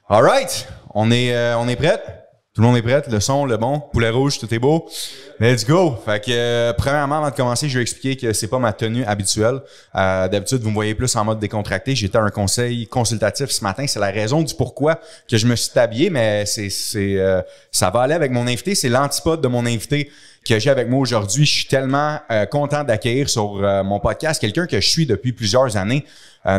All right, on est prêt? Tout le monde est prêt? Le son, le bon, poulet rouge, tout est beau? Let's go! Fait que, premièrement, avant de commencer, je vais expliquer que c'est pas ma tenue habituelle. D'habitude, vous me voyez plus en mode décontracté. J'étais à un conseil consultatif ce matin. C'est la raison du pourquoi que je me suis habillé, mais ça va aller avec mon invité. C'est l'antipode de mon invité que j'ai avec moi aujourd'hui. Je suis tellement content d'accueillir sur mon podcast quelqu'un que je suis depuis plusieurs années.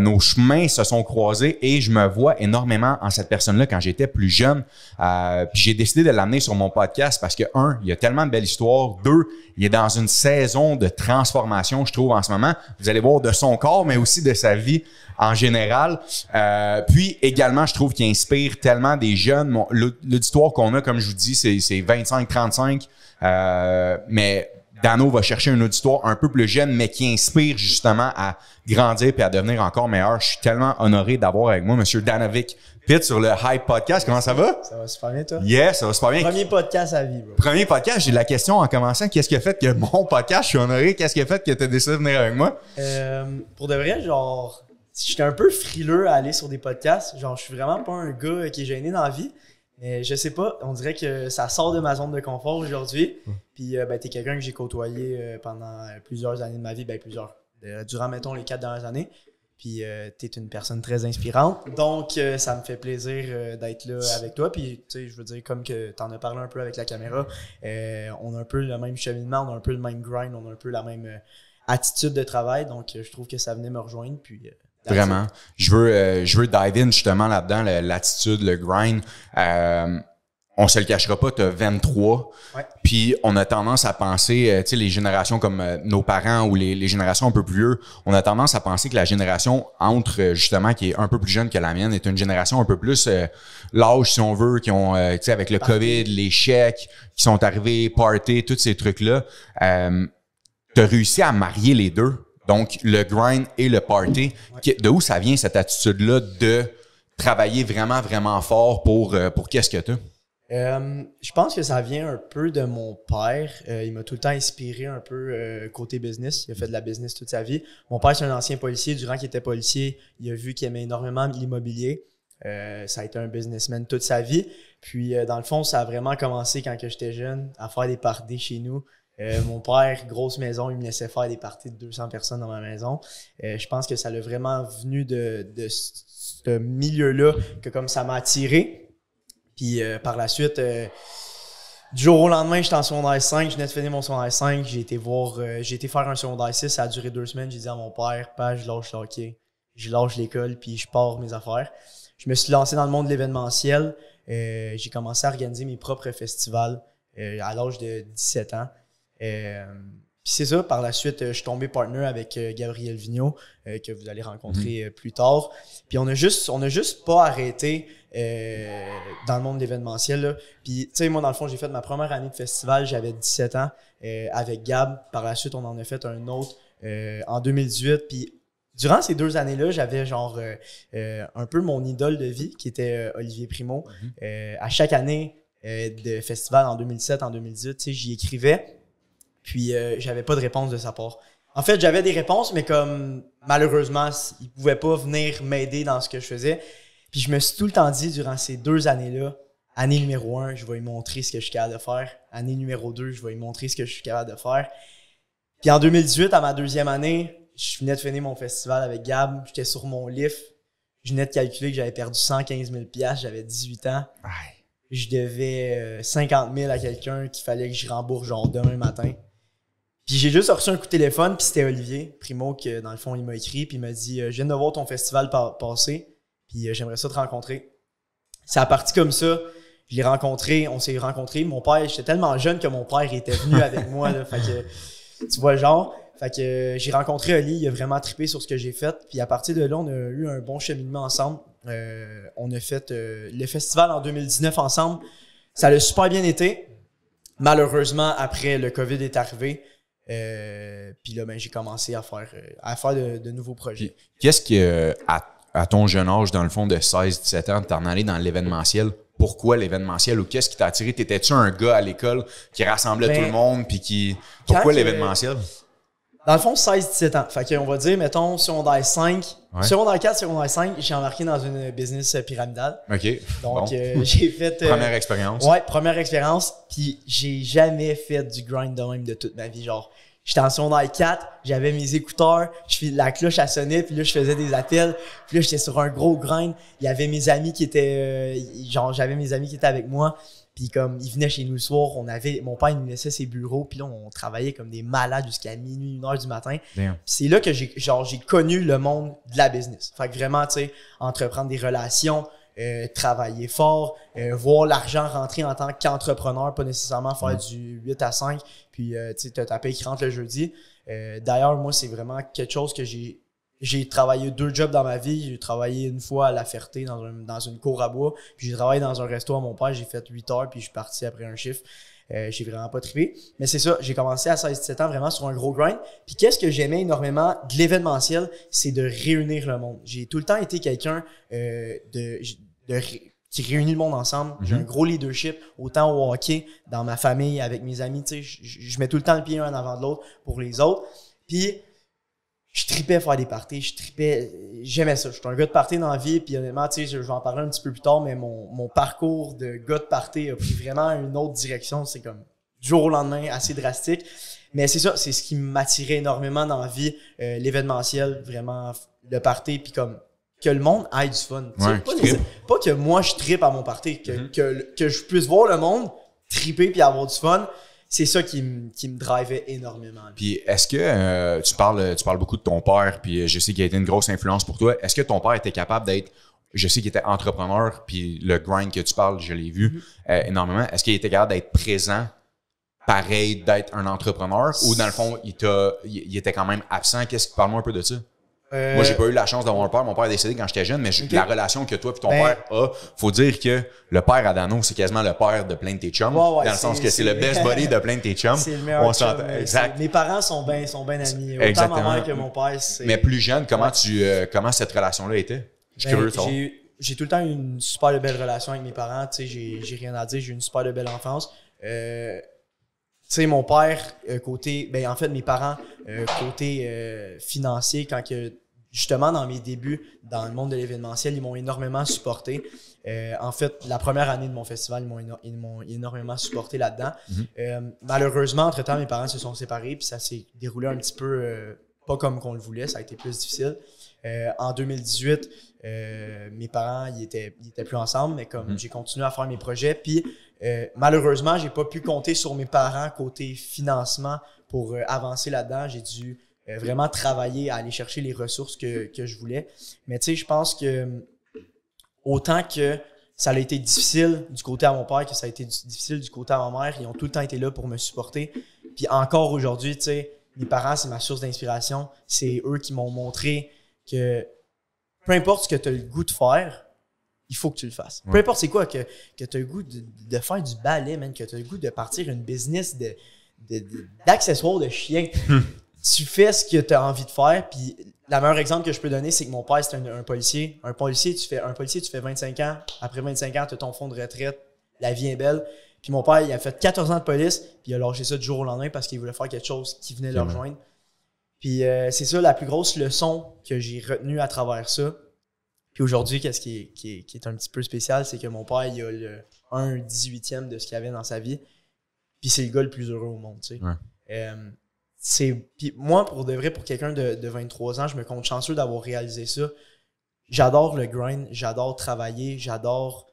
Nos chemins se sont croisés et je me vois énormément en cette personne-là quand j'étais plus jeune. Puis j'ai décidé de l'amener sur mon podcast parce que, un, il y a tellement de belles histoires. Deux, il est dans une saison de transformation, je trouve, en ce moment. Vous allez voir de son corps, mais aussi de sa vie en général. Puis également, je trouve qu'il inspire tellement des jeunes. L'auditoire qu'on a, comme je vous dis, c'est 25-35. Mais Dano va chercher un auditoire un peu plus jeune, mais qui inspire justement à grandir et à devenir encore meilleur. Je suis tellement honoré d'avoir avec moi M. Danovic Pitt sur le Hype Podcast. Comment ça va? Ça va super bien, toi? Yes, ça va super bien. Premier podcast à vie, bro. Premier podcast, j'ai la question en commençant. Qu'est-ce qui a fait que mon podcast, je suis honoré, qu'est-ce qui a fait que tu as décidé de venir avec moi? Pour de vrai, genre, j'étais un peu frileux à aller sur des podcasts. Genre, je suis vraiment pas un gars qui est gêné dans la vie. Mais je sais pas, on dirait que ça sort de ma zone de confort aujourd'hui. Puis, t'es quelqu'un que j'ai côtoyé pendant plusieurs années de ma vie. Durant, mettons, les 4 dernières années. Puis, t'es une personne très inspirante. Donc, ça me fait plaisir d'être là avec toi. Puis, tu sais, je veux dire, comme que t'en as parlé un peu avec la caméra, on a un peu le même cheminement, on a un peu le même grind, on a un peu la même attitude de travail. Donc, je trouve que ça venait me rejoindre. Puis, vraiment. Je veux dive in justement là-dedans, l'attitude, le grind. On se le cachera pas, t'as 23. Ouais. Puis on a tendance à penser, tu sais, les générations comme nos parents ou les générations un peu plus vieux, on a tendance à penser que la génération entre justement qui est un peu plus jeune que la mienne est une génération un peu plus l'âge si on veut, qui ont, tu sais, avec le COVID, les chèques qui sont arrivés, party, tous ces trucs-là. T'as réussi à marier les deux. Donc, le grind et le party. De où ça vient cette attitude-là de travailler vraiment, vraiment fort pour qu'est-ce que t'as? Je pense que ça vient un peu de mon père. Il m'a tout le temps inspiré un peu côté business. Il a fait de la business toute sa vie. Mon père, c'est un ancien policier. Durant qu'il était policier, il a vu qu'il aimait énormément l'immobilier. Ça a été un businessman toute sa vie. Puis, dans le fond, ça a vraiment commencé quand que j'étais jeune à faire des parties chez nous. Mon père, grosse maison, il me laissait faire des parties de 200 personnes dans ma maison. Je pense que ça l'a vraiment venu de ce milieu-là que comme ça m'a attiré. Puis par la suite, du jour au lendemain, j'étais en secondaire 5, je venais de finir mon secondaire 5, j'ai été faire un secondaire 6, ça a duré 2 semaines, j'ai dit à mon père, je lâche le hockey, je lâche l'école, puis je pars mes affaires. Je me suis lancé dans le monde de l'événementiel, j'ai commencé à organiser mes propres festivals à l'âge de 17 ans. Puis c'est ça, par la suite, je suis tombé partner avec Gabriel Vigneault, que vous allez rencontrer plus tard. Puis on a juste pas arrêté dans le monde de l'événementiel, là. Puis tu sais, moi dans le fond, j'ai fait ma première année de festival, j'avais 17 ans avec Gab. Par la suite, on en a fait un autre en 2018. Puis durant ces 2 années-là, j'avais genre un peu mon idole de vie qui était Olivier Primo. À chaque année de festival en 2017, en 2018, tu sais, j'y écrivais. Puis, j'avais pas de réponse de sa part. En fait, j'avais des réponses, mais comme malheureusement, il pouvait pas venir m'aider dans ce que je faisais. Puis, je me suis tout le temps dit durant ces 2 années-là, année numéro 1, je vais lui montrer ce que je suis capable de faire. Année numéro 2, je vais lui montrer ce que je suis capable de faire. Puis, en 2018, à ma 2e année, je venais de finir mon festival avec Gab. J'étais sur mon lift. Je venais de calculer que j'avais perdu 115 000 $. J'avais 18 ans. Aïe. Je devais 50 000 à quelqu'un qu'il fallait que je rembourse genre demain matin. Puis j'ai juste reçu un coup de téléphone, puis c'était Olivier Primo que dans le fond il m'a écrit, puis il m'a dit je viens de voir ton festival passer, puis j'aimerais ça te rencontrer. C'est parti comme ça, je l'ai rencontré, on s'est rencontrés. Mon père, j'étais tellement jeune que mon père était venu avec moi là, fait que tu vois le genre. Fait que j'ai rencontré Oli, il a vraiment trippé sur ce que j'ai fait, puis à partir de là on a eu un bon cheminement ensemble. On a fait le festival en 2019 ensemble, ça a super bien été. Malheureusement après le COVID est arrivé. Puis là, j'ai commencé à faire de nouveaux projets. Qu'est-ce que, à ton jeune âge, dans le fond, de 16-17 ans, t'en allais dans l'événementiel? Pourquoi l'événementiel? Ou qu'est-ce qui t'a attiré? T'étais-tu un gars à l'école qui rassemblait tout le monde? Puis pourquoi l'événementiel? Dans le fond, 16-17 ans. Fait qu'on va dire, mettons, secondaire 5, secondaire 4, secondaire 5, j'ai embarqué dans une business pyramidale. OK. Donc, j'ai fait... première expérience. Ouais, première expérience. Puis j'ai jamais fait du grind de même de toute ma vie. Genre, j'étais en secondaire 4, j'avais mes écouteurs, la cloche à sonnait, puis là, je faisais des appels. Puis là, j'étais sur un gros grind. Il y avait mes amis qui étaient... j'avais mes amis qui étaient avec moi. Puis comme, ils venaient chez nous le soir, mon père, il nous laissait ses bureaux, puis là, on travaillait comme des malades jusqu'à minuit, 1h du matin. Puis c'est là que j'ai connu le monde de la business. Fait que vraiment, tu sais, entreprendre des relations, travailler fort, voir l'argent rentrer en tant qu'entrepreneur, pas nécessairement faire du 8 à 5, puis tu sais, t'as ta paye qui rentre le jeudi. D'ailleurs, moi, c'est vraiment quelque chose que j'ai travaillé 2 jobs dans ma vie. J'ai travaillé une fois à La Ferté dans une cour à bois. Puis j'ai travaillé dans un resto à mon père. J'ai fait 8 heures puis je suis parti après un chiffre. J'ai vraiment pas trippé. Mais c'est ça, j'ai commencé à 16-17 ans vraiment sur un gros grind. Puis qu'est-ce que j'aimais énormément de l'événementiel, c'est de réunir le monde. J'ai tout le temps été quelqu'un qui réunit le monde ensemble. J'ai un gros leadership, autant au hockey, dans ma famille, avec mes amis. Tu sais, je mets tout le temps le pied un en avant de l'autre pour les autres. Puis je tripais faire des parties, j'aimais ça. Je suis un gars de party dans la vie, puis honnêtement, tu sais, je vais en parler un petit peu plus tard, mais mon parcours de gars de party a pris vraiment une autre direction. C'est comme du jour au lendemain, assez drastique. Mais c'est ça, c'est ce qui m'attirait énormément dans la vie, l'événementiel, vraiment, le party, puis comme que le monde ait du fun. Ouais, pas que moi je trippe à mon party, que je puisse voir le monde tripper puis avoir du fun. C'est ça qui me drivait énormément. Puis est-ce que tu parles beaucoup de ton père, puis je sais qu'il a été une grosse influence pour toi. Est-ce que ton père était capable d'être, je sais qu'il était entrepreneur, puis le grind que tu parles, je l'ai vu énormément. Est-ce qu'il était capable d'être présent, pareil, d'être un entrepreneur, ou dans le fond, il était quand même absent? Parle-moi un peu de ça. Moi, j'ai pas eu la chance d'avoir un père. Mon père est décédé quand j'étais jeune, mais la relation que toi et ton père a, faut dire que le père à Dano, c'est quasiment le père de plein de tes chums. Dans le sens que c'est le best buddy de plein de tes chums. C'est le meilleur chum. Exact. Mes parents sont bien amis. Autant exactement. ma mère que mon père. Mais plus jeune, comment cette relation-là était? Je suis curieux. J'ai tout le temps eu une super belle relation avec mes parents. Tu sais, j'ai rien à dire. J'ai eu une super belle enfance. Tu sais, mon père, en fait, mes parents, côté financier, quand que, justement, dans mes débuts, dans le monde de l'événementiel, ils m'ont énormément supporté. En fait, la première année de mon festival, ils m'ont énormément supporté là-dedans. Malheureusement, entre-temps, mes parents se sont séparés, puis ça s'est déroulé un petit peu pas comme qu'on le voulait, ça a été plus difficile. En 2018, mes parents, ils étaient plus ensemble, mais comme j'ai continué à faire mes projets, puis malheureusement, j'ai pas pu compter sur mes parents côté financement pour avancer là-dedans. J'ai dû vraiment travailler à aller chercher les ressources que je voulais. Mais tu sais, je pense que autant que ça a été difficile du côté à mon père, que ça a été difficile du côté à ma mère, ils ont tout le temps été là pour me supporter. Puis encore aujourd'hui, tu sais, mes parents, c'est ma source d'inspiration. C'est eux qui m'ont montré que peu importe ce que tu as le goût de faire, il faut que tu le fasses. Peu importe c'est quoi, que tu as le goût de faire du ballet, man, que tu as le goût de partir une business d'accessoires de chiens. Tu fais ce que tu as envie de faire. Puis le meilleur exemple que je peux donner, c'est que mon père, c'est un policier. Un policier, tu fais 25 ans. Après 25 ans, tu as ton fonds de retraite. La vie est belle. Puis mon père, il a fait 14 ans de police. Puis il a lâché ça du jour au lendemain parce qu'il voulait faire quelque chose qui venait le rejoindre. Puis c'est ça la plus grosse leçon que j'ai retenue à travers ça. Puis aujourd'hui, qu'est-ce qui est un petit peu spécial, c'est que mon père, il a le 1/18e de ce qu'il avait dans sa vie. Puis c'est le gars le plus heureux au monde, tu sais. Puis moi, pour de vrai, pour quelqu'un de 23 ans, je me compte chanceux d'avoir réalisé ça. J'adore le grind, j'adore travailler, j'adore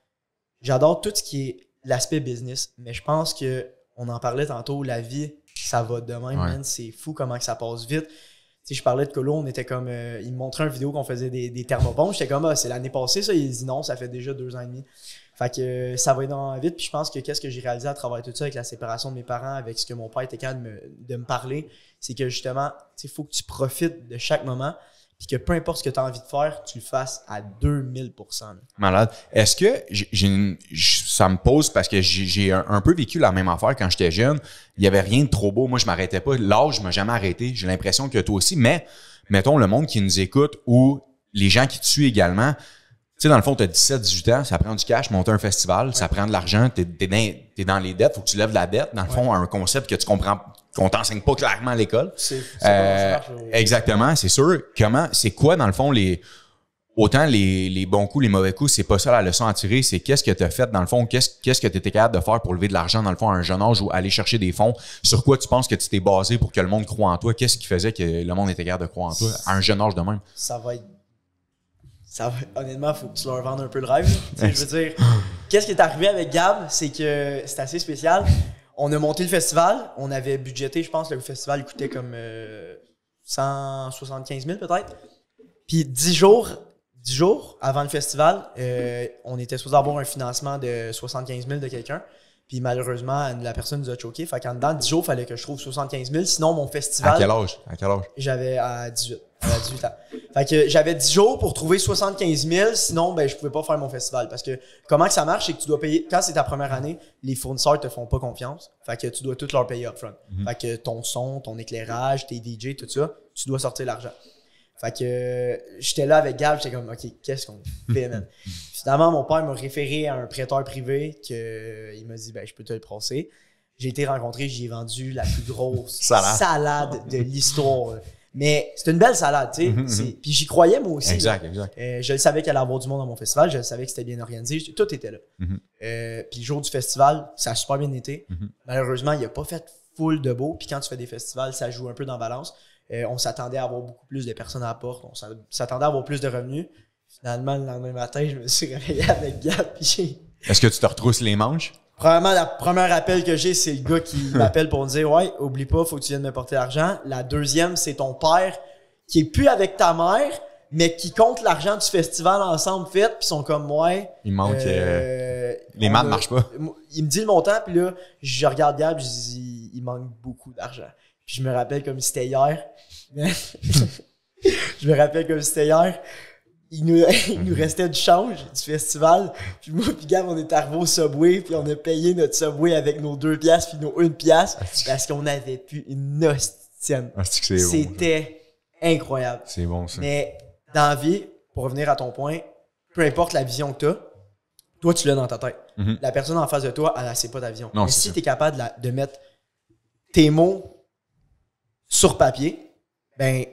tout ce qui est l'aspect business. Mais je pense que, on en parlait tantôt, la vie, ça va de même, man. C'est fou comment que ça passe vite. Tu sais, je parlais de Colo, on était comme... il me montrait une vidéo qu'on faisait des thermopompes. J'étais comme, c'est l'année passée, ça. Il dit non, ça fait déjà 2 ans et demi. Fait que ça va énormément vite. Puis je pense que qu'est-ce que j'ai réalisé à travers tout ça, avec la séparation de mes parents, avec ce que mon père était capable de me parler, c'est que justement, il faut que tu profites de chaque moment. Puis que peu importe ce que tu as envie de faire, tu le fasses à 2000%. Là. Malade. Est-ce que ça me pose parce que j'ai un peu vécu la même affaire quand j'étais jeune. Il n'y avait rien de trop beau. Moi, je m'arrêtais pas. L'âge m'a jamais arrêté. J'ai l'impression que toi aussi. Mais, mettons, le monde qui nous écoute ou les gens qui te suivent également, tu sais, dans le fond, tu as 17-18 ans, ça prend du cash, monter un festival, ça prend de l'argent, t'es dans les dettes, faut que tu lèves la dette. Dans le fond, un concept que tu comprends qu'on t'enseigne pas clairement à l'école. C'est comment ça marche, Exactement, c'est sûr. C'est quoi, dans le fond, autant les bons coups, les mauvais coups, c'est pas ça la leçon à tirer, c'est qu'est-ce que tu as fait, dans le fond, qu'est-ce que tu étais capable de faire pour lever de l'argent, dans le fond, à un jeune âge ou aller chercher des fonds. Sur quoi tu penses que tu t'es basé pour que le monde croie en toi? Qu'est-ce qui faisait que le monde était capable de croire en toi à un jeune âge de même? Honnêtement, il faut que tu leur vendes un peu le rêve. Je veux dire, qu'est-ce qui est arrivé avec Gab, c'est que c'est assez spécial. On a monté le festival, on avait budgété, je pense que le festival il coûtait comme 175 000 peut-être. Puis 10 jours avant le festival, on était supposé avoir un financement de 75 000 de quelqu'un. Puis malheureusement, la personne nous a choqué. Fait qu'en dedans 10 jours, il fallait que je trouve 75 000. Sinon, mon festival... À quel âge? J'avais à 18 ans. Fait que j'avais 10 jours pour trouver 75 000. Sinon, ben, je pouvais pas faire mon festival. Parce que comment que ça marche, c'est que tu dois payer... Quand c'est ta première année, les fournisseurs te font pas confiance. Fait que tu dois tout leur payer upfront. Fait que ton son, ton éclairage, tes DJ, tout ça, tu dois sortir l'argent. Fait que j'étais là avec Gab, j'étais comme, OK, qu'est-ce qu'on fait, man? Finalement, mon père m'a référé à un prêteur privé il m'a dit, ben, je peux te le passer. J'ai été rencontré, j'ai vendu la plus grosse salade de l'histoire. Mais c'est une belle salade, tu sais. Puis j'y croyais, moi aussi. Exact. Je le savais qu'il allait y avoir du monde dans mon festival, je le savais que c'était bien organisé, tout était là. Puis le jour du festival, ça a super bien été. Malheureusement, il n'a pas fait full de beau. Puis quand tu fais des festivals, ça joue un peu dans la balance. On s'attendait à avoir beaucoup plus de personnes à la porte. On s'attendait à avoir plus de revenus. Finalement, le lendemain matin, je me suis réveillé avec Gab. Est-ce que tu te retrousses les manches? Probablement, la première appel que j'ai, c'est le gars qui m'appelle pour me dire « Ouais, oublie pas, faut que tu viennes me porter l'argent. » La deuxième, c'est ton père qui est plus avec ta mère, mais qui compte l'argent du festival ensemble fait. Puis ils sont comme « Ouais. » Il manque... les maths ne marchent pas. Il me dit le montant, puis là, je regarde Gab, je dis « Il manque beaucoup d'argent. » Puis je me rappelle comme si c'était hier. Il nous restait du change du festival. Puis moi puis Gab, on est arrivés au Subway, puis on a payé notre Subway avec nos 2 piastres puis nos 1 piastre parce qu'on avait plus une hostienne. C'était incroyable. C'est bon, ça. Mais dans la vie, pour revenir à ton point, peu importe la vision que tu as, toi, tu l'as dans ta tête. La personne en face de toi, elle sait pas ta vision. Non, mais si tu es capable de mettre tes mots sur papier, ben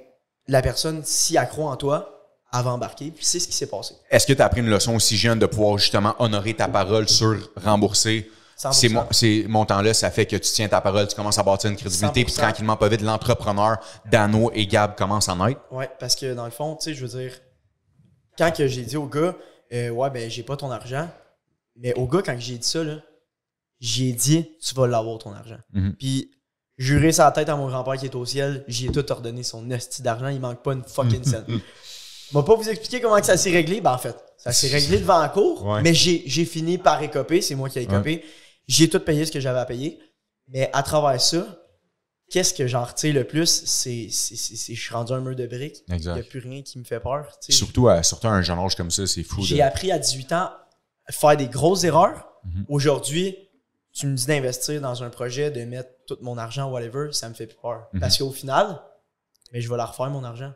la personne, si elle croit en toi, elle va embarquer, puis c'est ce qui s'est passé. Est-ce que tu as appris une leçon aussi jeune de pouvoir justement honorer ta parole sur rembourser 100%. Ces montants-là, ça fait que tu tiens ta parole, tu commences à bâtir une crédibilité, 100%. Puis tranquillement, pas vite, l'entrepreneur Dano et Gab commencent à naître? Oui, parce que dans le fond, tu sais, je veux dire, quand que j'ai dit au gars, ouais, ben j'ai pas ton argent, mais au gars, quand j'ai dit ça, là, j'ai dit, tu vas l'avoir ton argent. Puis, juré sa tête à mon grand-père qui est au ciel, j'y ai tout ordonné son hostie d'argent, il manque pas une fucking scène. Je vais pas vous expliquer comment que ça s'est réglé. Ben en fait, ça s'est réglé devant la cour, mais j'ai fini par écoper, c'est moi qui ai écopé. J'ai tout payé ce que j'avais à payer. Mais à travers ça, qu'est-ce que j'en retire le plus? C'est je suis rendu un mur de briques. Il n'y a plus rien qui me fait peur. Surtout à un jeune âge comme ça, c'est fou. J'ai appris à 18 ans à faire des grosses erreurs. Aujourd'hui, tu me dis d'investir dans un projet, de mettre tout mon argent, whatever, ça me fait plus peur. Parce qu'au final, mais je vais la refaire, mon argent.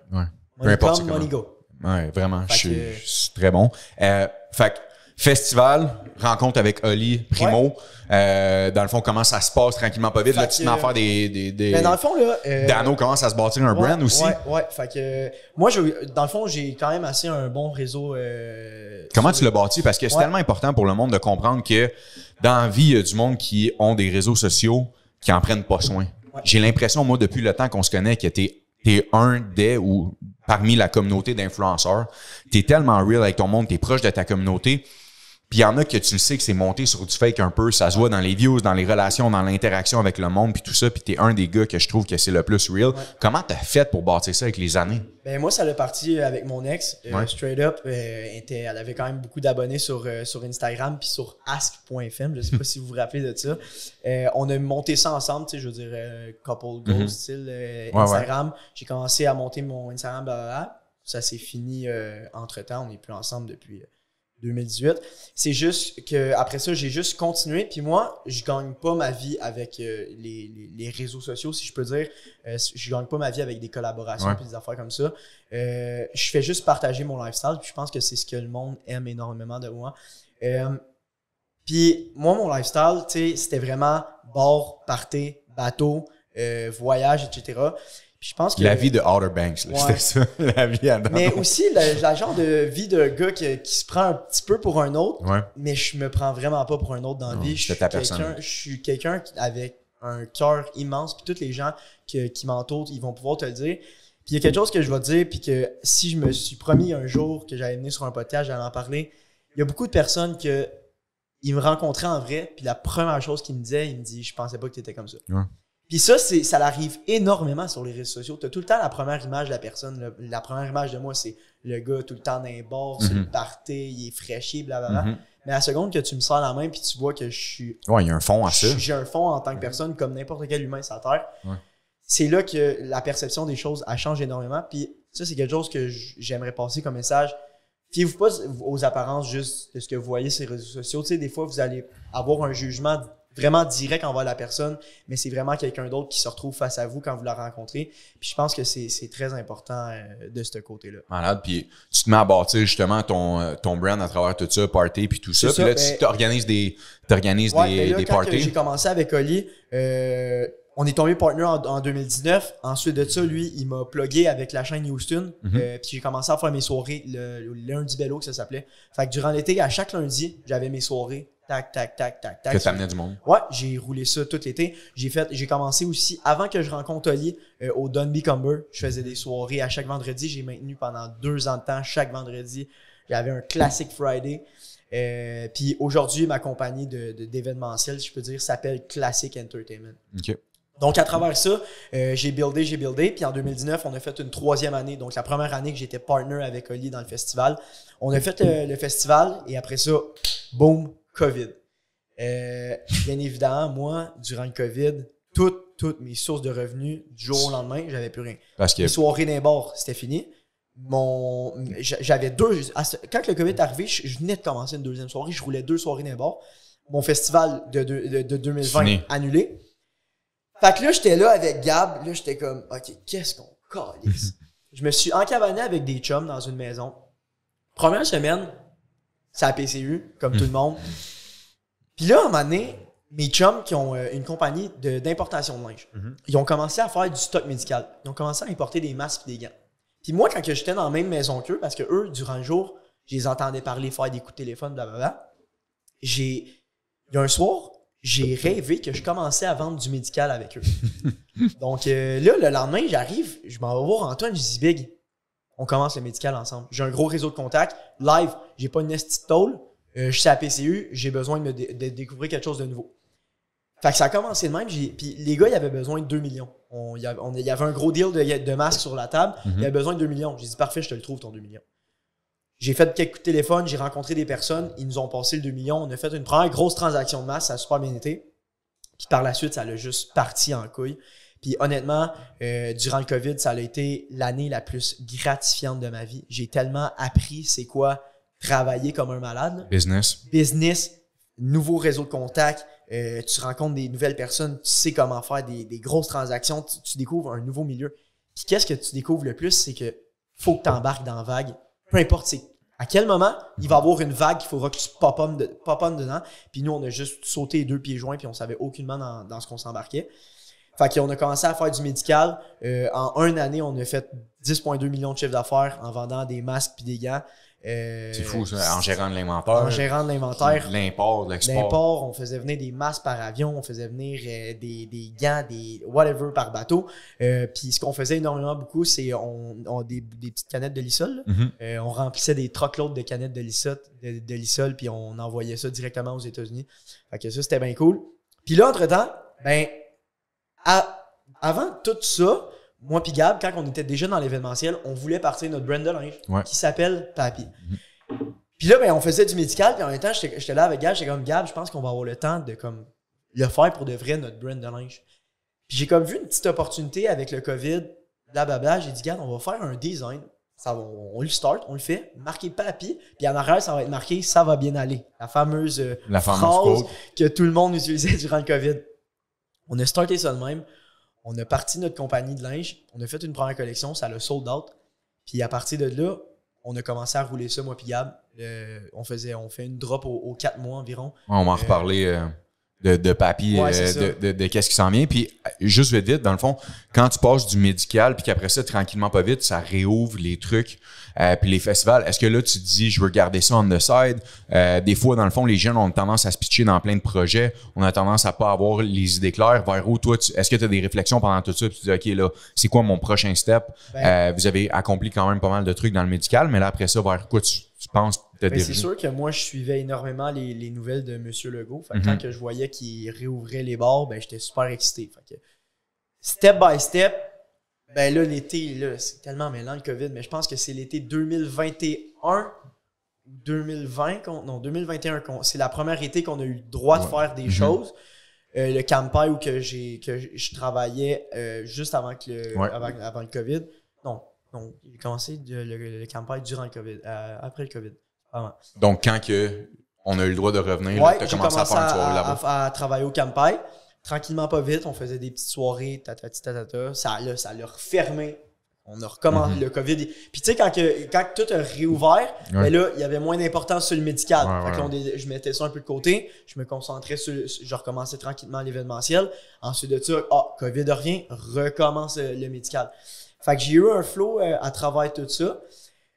Money come, money go. Ouais, vraiment, je suis très bon. Fait que festival, rencontre avec Oli, Primo. Dans le fond, comment ça se passe tranquillement pas vite? Là, tu t'en faire des ben dans le fond, là... Dano commence à se bâtir un brand aussi. Ouais. Fait que moi, dans le fond, j'ai quand même assez un bon réseau. Comment tu l'as bâti? Parce que c'est tellement important pour le monde de comprendre que dans la vie, il y a du monde qui ont des réseaux sociaux qui en prennent pas soin. J'ai l'impression, moi, depuis le temps qu'on se connaît, que t'es un des ou parmi la communauté d'influenceurs. T'es tellement real avec ton monde, t'es proche de ta communauté. Puis il y en a que tu le sais que c'est monté sur du fake un peu. Ça se voit dans les views, dans les relations, dans l'interaction avec le monde, puis tout ça. Puis t'es un des gars que je trouve que c'est le plus real. Comment t'as fait pour bâtir ça avec les années? Ben moi, ça l'a parti avec mon ex. Straight up, elle avait quand même beaucoup d'abonnés sur Instagram puis sur ask.fm. Je sais pas si vous vous rappelez de ça. On a monté ça ensemble, tu sais, je veux dire, couple goals style Instagram. J'ai commencé à monter mon Instagram, blablabla. Ça s'est fini entre-temps. On n'est plus ensemble depuis 2018. C'est juste que après ça, j'ai juste continué. Puis moi, je gagne pas ma vie avec les réseaux sociaux, si je peux dire. Je gagne pas ma vie avec des collaborations puis des affaires comme ça. Je fais juste partager mon lifestyle. Puis je pense que c'est ce que le monde aime énormément de moi. Puis moi, mon lifestyle, tu sais, c'était vraiment bar, party, bateau. voyage, etc. Puis je pense que... La vie de Outer Banks, Ouais. c'était ça, la vie à Mais aussi, la genre de vie de gars qui se prend un petit peu pour un autre, Ouais. mais je me prends vraiment pas pour un autre dans la Non, vie. c'était ta personne. Je suis quelqu'un avec un cœur immense, puis tous les gens qui m'entourent, ils vont pouvoir te le dire. Puis il y a quelque chose que je vais te dire, puis que si je me suis promis un jour que j'allais venir sur un podcast, j'allais en parler, il y a beaucoup de personnes que ils me rencontraient en vrai, puis la première chose qu'ils me disaient, ils me disent « Je pensais pas que tu étais comme ça. Ouais. » Puis ça l'arrive énormément sur les réseaux sociaux. Tu as tout le temps la première image de la personne. La première image de moi, c'est le gars tout le temps dans les bars, sur le party, il est fraîché, blablabla. Mais à la seconde que tu me sors la main puis tu vois que je suis... Ouais, il y a un fond à ça. J'ai un fond en tant que personne, comme n'importe quel humain sur la Terre. Ouais. C'est là que la perception des choses, elle change énormément. Puis ça, c'est quelque chose que j'aimerais passer comme message. Fiez-vous pas aux apparences juste de ce que vous voyez sur les réseaux sociaux. Tu sais, des fois, vous allez avoir un jugement vraiment direct envers la personne, mais c'est vraiment quelqu'un d'autre qui se retrouve face à vous quand vous la rencontrez. Puis je pense que c'est très important de ce côté-là. Malade, puis tu te mets à bâtir justement ton brand à travers tout ça, party puis tout ça. Puis là, tu organises des Quand parties. j'ai commencé avec Oli, on est tombé partner en 2019. Ensuite de ça, lui, il m'a plugué avec la chaîne Houston. Puis j'ai commencé à faire mes soirées le lundi bello que ça s'appelait. Fait que durant l'été, à chaque lundi, j'avais mes soirées. Tac, tac, tac, tac, tac. Que t'amenais du monde. Ouais, j'ai roulé ça tout l'été. J'ai commencé aussi, avant que je rencontre Oli, au Dunby Cumber. Je faisais des soirées à chaque vendredi. J'ai maintenu pendant 2 ans de temps, chaque vendredi. J'avais un Classic Friday. Puis aujourd'hui, ma compagnie d'événementiel, si je peux dire, s'appelle Classic Entertainment. OK. Donc, à travers ça, j'ai buildé. Puis en 2019, on a fait une 3e année. Donc, la première année que j'étais partner avec Oli dans le festival. On a fait le festival et après ça, boum, COVID. Bien évidemment, moi, durant le COVID, toutes mes sources de revenus, du jour au lendemain, j'avais plus rien. Parce que... Les soirées d'un bar, c'était fini. J'avais 2... Quand le COVID est arrivé, je venais de commencer une 2e soirée. Je roulais 2 soirées d'un bar. Mon festival de 2020 Fini. annulé. Fait que là, j'étais là avec Gab. Là, j'étais comme, OK, qu'est-ce qu'on calisse? Je me suis encavané avec des chums dans une maison. Première semaine, c'est à PCU, comme tout le monde. Puis là, à un moment donné, mes chums qui ont une compagnie d'importation de linge, ils ont commencé à faire du stock médical. Ils ont commencé à importer des masques et des gants. Puis moi, quand j'étais dans la même maison qu'eux, parce que eux, durant le jour, je les entendais parler, faire des coups de téléphone, blablabla. Il y a un soir, j'ai rêvé que je commençais à vendre du médical avec eux. Donc là, le lendemain, j'arrive, je m'en vais voir Antoine, je dis Big, on commence le médical ensemble. J'ai un gros réseau de contacts. Live, j'ai pas une nestie de tôle. Je suis à la PCU, j'ai besoin de découvrir quelque chose de nouveau. Fait que ça a commencé de même. Puis les gars, ils avaient besoin de 2 millions. Il y avait un gros deal de masques sur la table. Il y avait besoin de 2 millions. J'ai dit, parfait, je te le trouve, ton 2 millions. J'ai fait quelques coups de téléphone, j'ai rencontré des personnes. Ils nous ont passé le 2 millions. On a fait une première grosse transaction de masse. Ça a super bien été. Puis par la suite, ça l'a juste parti en couille. Puis honnêtement, durant le COVID, ça a été l'année la plus gratifiante de ma vie. J'ai tellement appris c'est quoi travailler comme un malade. Business, nouveau réseau de contacts. Tu rencontres des nouvelles personnes, tu sais comment faire des grosses transactions, tu découvres un nouveau milieu. Puis qu'est-ce que tu découvres le plus, c'est que faut que tu embarques dans la vague. Peu importe c'est à quel moment, il va y avoir une vague qu'il faudra que tu pop-on dedans. Puis nous, on a juste sauté les 2 pieds joints puis on savait aucunement dans ce qu'on s'embarquait. Fait qu'on a commencé à faire du médical. En 1 année, on a fait 10,2 millions de chiffre d'affaires en vendant des masques puis des gants. C'est fou, ça, en gérant de l'inventaire. En gérant de l'inventaire. L'import, l'export. L'import, on faisait venir des masques par avion, on faisait venir des gants, des whatever par bateau. Puis ce qu'on faisait énormément beaucoup, c'est on des petites canettes de Lysol. On remplissait des truckloads de canettes de Lysol, puis on envoyait ça directement aux États-Unis. Fait que ça, c'était bien cool. Puis là, entre-temps, ben, avant tout ça, moi pis Gab, quand on était déjà dans l'événementiel, on voulait partir notre brand de linge qui s'appelle Papi. Puis là, ben, on faisait du médical, puis en même temps, j'étais là avec Gab, j'étais comme Gab, je pense qu'on va avoir le temps de comme le faire pour de vrai, notre brand de linge. Puis j'ai comme vu une petite opportunité avec le COVID, blablabla, j'ai dit Gab, on va faire un design. On le start, on le fait, marqué Papi, puis en arrière, ça va être marqué « Ça va bien aller ». La fameuse phrase que tout le monde utilisait durant le COVID. On a starté ça de même. On a parti notre compagnie de linge. On a fait une première collection. Ça l'a sold out. Puis à partir de là, on a commencé à rouler ça, moi puis Gab. On fait une drop aux 4 mois environ. On va en reparler de papy, de qu'est-ce qui s'en vient. Puis, juste vite, dans le fond, quand tu passes du médical, puis qu'après ça, tranquillement, pas vite, ça réouvre les trucs, puis les festivals. Est-ce que là, tu te dis, je veux garder ça on the side? Des fois, dans le fond, les jeunes ont tendance à se pitcher dans plein de projets. On a tendance à pas avoir les idées claires. Vers où, toi, est-ce que tu as des réflexions pendant tout ça? Puis tu dis, OK, là, c'est quoi mon prochain step? Vous avez accompli quand même pas mal de trucs dans le médical, mais là, après ça, vers quoi tu penses te diriger? C'est sûr que moi, je suivais énormément les nouvelles de M. Legault. Fait que quand que je voyais qu'il réouvrait les bars, j'étais super excité. Fait que, step by step, là, l'été, là, c'est tellement mêlant le COVID, mais je pense que c'est l'été 2021 ou 2020, 2021, c'est la première été qu'on a eu le droit de faire des choses. Le Campai où je travaillais juste avant avant le COVID. Non, j'ai commencé le Campai durant le COVID, après le COVID. Vraiment. Donc, quand on a eu le droit de revenir, tu as commencé à faire une soirée là-bas. À travailler au Campai. Tranquillement, pas vite, on faisait des petites soirées, ça l'a refermé. On a recommencé le COVID. Puis tu sais, quand tout a réouvert, là, il y avait moins d'importance sur le médical. Je mettais ça un peu de côté. Je me concentrais je recommençais tranquillement l'événementiel. Ensuite de ça, COVID revient, recommence le médical. Fait que j'ai eu un flow à travers tout ça.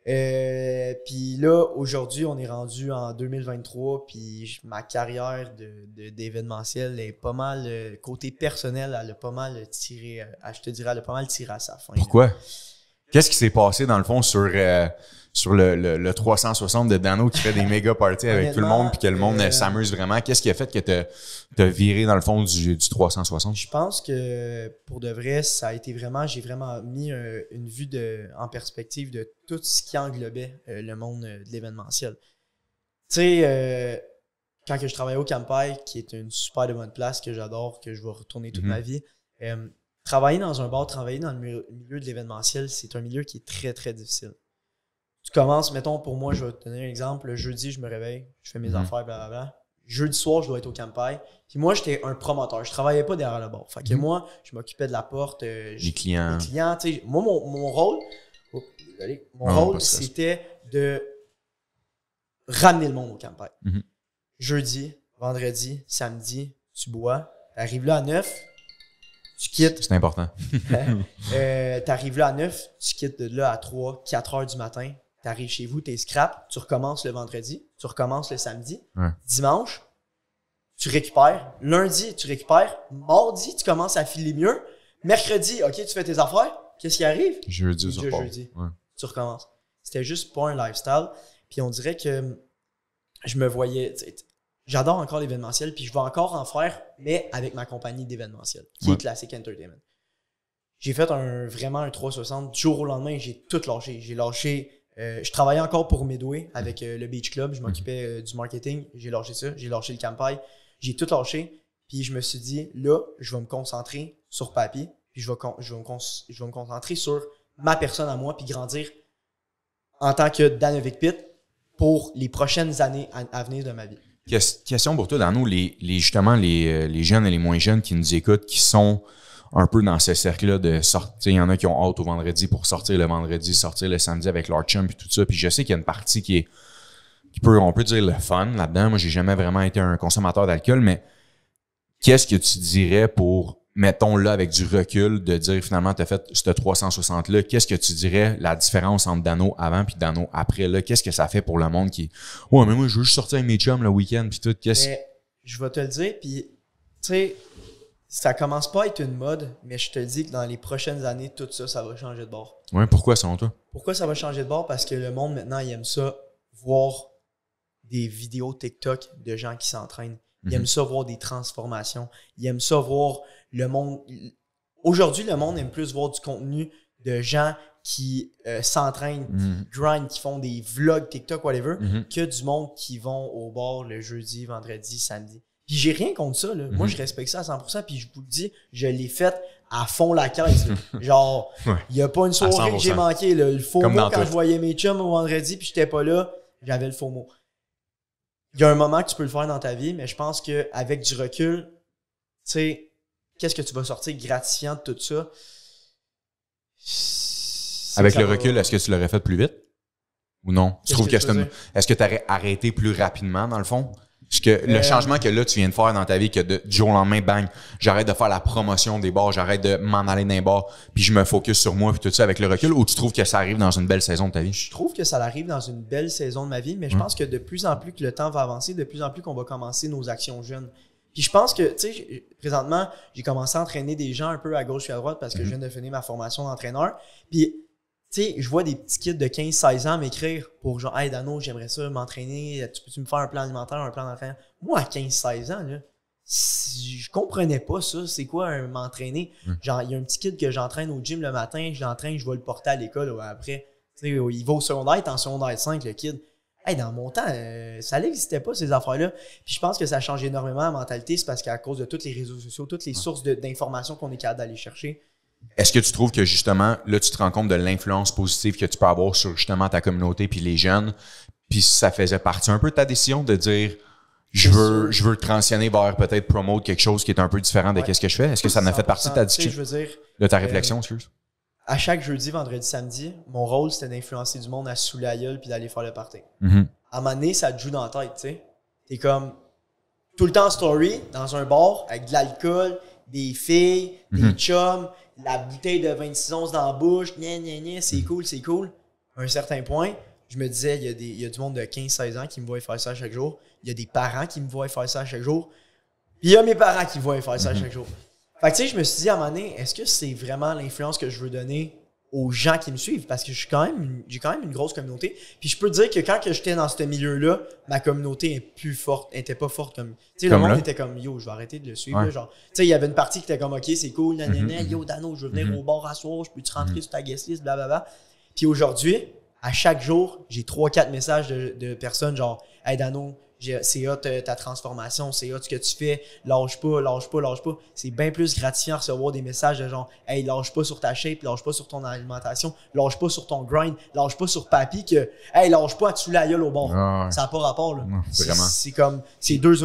Puis là, aujourd'hui, on est rendu en 2023, puis ma carrière d'événementiel est pas mal, côté personnel, elle a pas mal tiré, je te dirais, elle a pas mal tiré à sa fin. Pourquoi? Qu'est-ce qui s'est passé, dans le fond, sur le 360 de Dano qui fait des méga parties avec tout le monde puis que le monde s'amuse vraiment? Qu'est-ce qui a fait que t'as viré, dans le fond, du 360? Je pense que, pour de vrai, ça a été j'ai vraiment mis une vue en perspective de tout ce qui englobait le monde de l'événementiel. Tu sais, quand que je travaillais au Campai, qui est une super de bonne place que j'adore, que je vais retourner toute ma vie, travailler dans un bar, travailler dans le milieu de l'événementiel, c'est un milieu qui est très, très difficile. Tu commences, mettons, pour moi, je vais te donner un exemple. Le jeudi, je me réveille, je fais mes affaires, blablabla. Jeudi soir, je dois être au Campai. Puis moi, j'étais un promoteur. Je travaillais pas derrière le bar. Fait que moi, je m'occupais de la porte. Les clients. Moi, mon rôle, c'était de ramener le monde au Campai. Jeudi, vendredi, samedi, tu bois. T'arrives là à 9, tu quittes. C'est important. T'arrives là à 9, tu quittes de là à 3, 4 heures du matin. T'arrives chez vous, t'es scrap, tu recommences le vendredi, tu recommences le samedi. Dimanche, tu récupères. Lundi, tu récupères. Mardi, tu commences à filer mieux. Mercredi, OK, tu fais tes affaires. Qu'est-ce qui arrive? Jeudi, tu recommences. C'était juste pas un lifestyle. Puis on dirait que je me voyais... J'adore encore l'événementiel, puis je vais encore en faire, mais avec ma compagnie d'événementiel, qui est Classic Entertainment. J'ai fait vraiment un 360. Du jour au lendemain, j'ai tout lâché. J'ai lâché... je travaillais encore pour Midway avec le Beach Club. Je m'occupais du marketing. J'ai lâché ça. J'ai lâché le Campai. J'ai tout lâché. Puis je me suis dit, là, je vais me concentrer sur Papy. Puis je vais me concentrer sur ma personne à moi. Puis grandir en tant que Danovic Pitt pour les prochaines années à venir de ma vie. Question pour toi, Dano. Justement, les jeunes et les moins jeunes qui nous écoutent, qui sont un peu dans ce cercle-là de sortir. Il y en a qui ont hâte au vendredi pour sortir le vendredi, sortir le samedi avec leur chum et tout ça. Puis je sais qu'il y a une partie on peut dire le fun là-dedans. Moi, j'ai jamais vraiment été un consommateur d'alcool, mais qu'est-ce que tu dirais pour, mettons là, avec du recul, de dire finalement, tu as fait ce 360-là, qu'est-ce que tu dirais la différence entre Dano avant puis Dano après? Là, qu'est-ce que ça fait pour le monde qui mais moi, je veux juste sortir avec mes chums le week-end puis tout. Je vais te le dire, puis tu sais, ça commence pas à être une mode, mais je te dis que dans les prochaines années, tout ça, ça va changer de bord. Ouais, pourquoi selon toi? Pourquoi ça va changer de bord? Parce que le monde, maintenant, il aime ça, voir des vidéos TikTok de gens qui s'entraînent. Il aime ça, voir des transformations. Il aime ça, voir le monde... Aujourd'hui, le monde aime plus voir du contenu de gens qui s'entraînent, grind, qui font des vlogs TikTok, whatever, que du monde qui vont au bar le jeudi, vendredi, samedi. Puis j'ai rien contre ça, là. Moi, je respecte ça à 100%, puis je vous le dis, je l'ai fait à fond la caisse, là. Genre, il n'y a pas une soirée que j'ai manqué, là. Le FOMO, quand je voyais mes chums au vendredi, puis j'étais pas là, j'avais le FOMO. Il y a un moment que tu peux le faire dans ta vie, mais je pense qu'avec du recul, tu sais, qu'est-ce que tu vas sortir gratifiant de tout ça? Avec le recul, est-ce que tu l'aurais fait plus vite? Ou non? Tu trouves est-ce que tu aurais arrêté plus rapidement, dans le fond? Le changement que là, tu viens de faire dans ta vie, que du jour au lendemain, bang, j'arrête de faire la promotion des bars, j'arrête de m'en aller dans les bars, puis je me focus sur moi, puis tout ça avec le recul, ou tu trouves que ça arrive dans une belle saison de ta vie? Je trouve que ça arrive dans une belle saison de ma vie, mais je pense que de plus en plus que le temps va avancer, de plus en plus qu'on va commencer nos actions jeunes. Puis je pense que, tu sais, présentement, j'ai commencé à entraîner des gens un peu à gauche et à droite parce que je viens de finir ma formation d'entraîneur. Puis, tu sais, je vois des petits kids de 15-16 ans m'écrire pour genre « Hey Dano, j'aimerais ça m'entraîner, tu peux-tu me faire un plan alimentaire, un plan d'entraînement? » Moi, à 15-16 ans, là, je comprenais pas ça. C'est quoi m'entraîner? Genre, il y a un petit kid que j'entraîne au gym le matin, je l'entraîne, je vais le porter à l'école après. Tu sais, il va au secondaire, il est en secondaire 5, le kid. Hey, dans mon temps, ça n'existait pas, ces affaires-là. Puis je pense que ça change énormément la mentalité. C'est parce qu'à cause de tous les réseaux sociaux, toutes les sources d'informations qu'on est capable d'aller chercher. Est-ce que tu trouves que justement, là, tu te rends compte de l'influence positive que tu peux avoir sur justement ta communauté puis les jeunes, puis ça faisait partie un peu de ta décision de dire je veux transitionner vers peut-être promote quelque chose qui est un peu différent de ce que je fais? Est-ce que ça en a fait partie de ta discussion? Je veux dire, de ta réflexion, excuse? À chaque jeudi, vendredi, samedi, mon rôle, c'était d'influencer du monde à se saouler la gueule puis d'aller faire le party. À un moment donné, ça te joue dans la tête, tu sais. T'es comme tout le temps en story, dans un bar, avec de l'alcool, des filles, des chums, la bouteille de 26 onces dans la bouche, c'est cool, c'est cool. À un certain point, je me disais, il y a du monde de 15-16 ans qui me voit faire ça chaque jour. Il y a des parents qui me voient faire ça chaque jour. Puis il y a mes parents qui me voient faire ça chaque jour. Fait que tu sais, je me suis dit à un moment donné, est-ce que c'est vraiment l'influence que je veux donner aux gens qui me suivent? Parce que j'ai quand même une grosse communauté. Puis je peux te dire que quand j'étais dans ce milieu-là, ma communauté est plus forte, elle était pas forte comme. Tu sais, le monde était comme yo, je vais arrêter de le suivre. Là, genre, tu sais, il y avait une partie qui était comme ok, c'est cool, yo Dano, je veux venir au bar à soir, je peux-tu rentrer sur ta guest list, blablabla. Puis aujourd'hui, à chaque jour, j'ai 3-4 messages de personnes genre hey Dano, c'est hot ta transformation, c'est hot ce que tu fais, lâche pas. C'est bien plus gratifiant de recevoir des messages de genre hey, lâche pas sur ta shape, lâche pas sur ton alimentation, lâche pas sur ton grind, lâche pas sur papy que hey, lâche pas à dessus la gueule au bord. Ça n'a pas rapport là. C'est comme c'est deux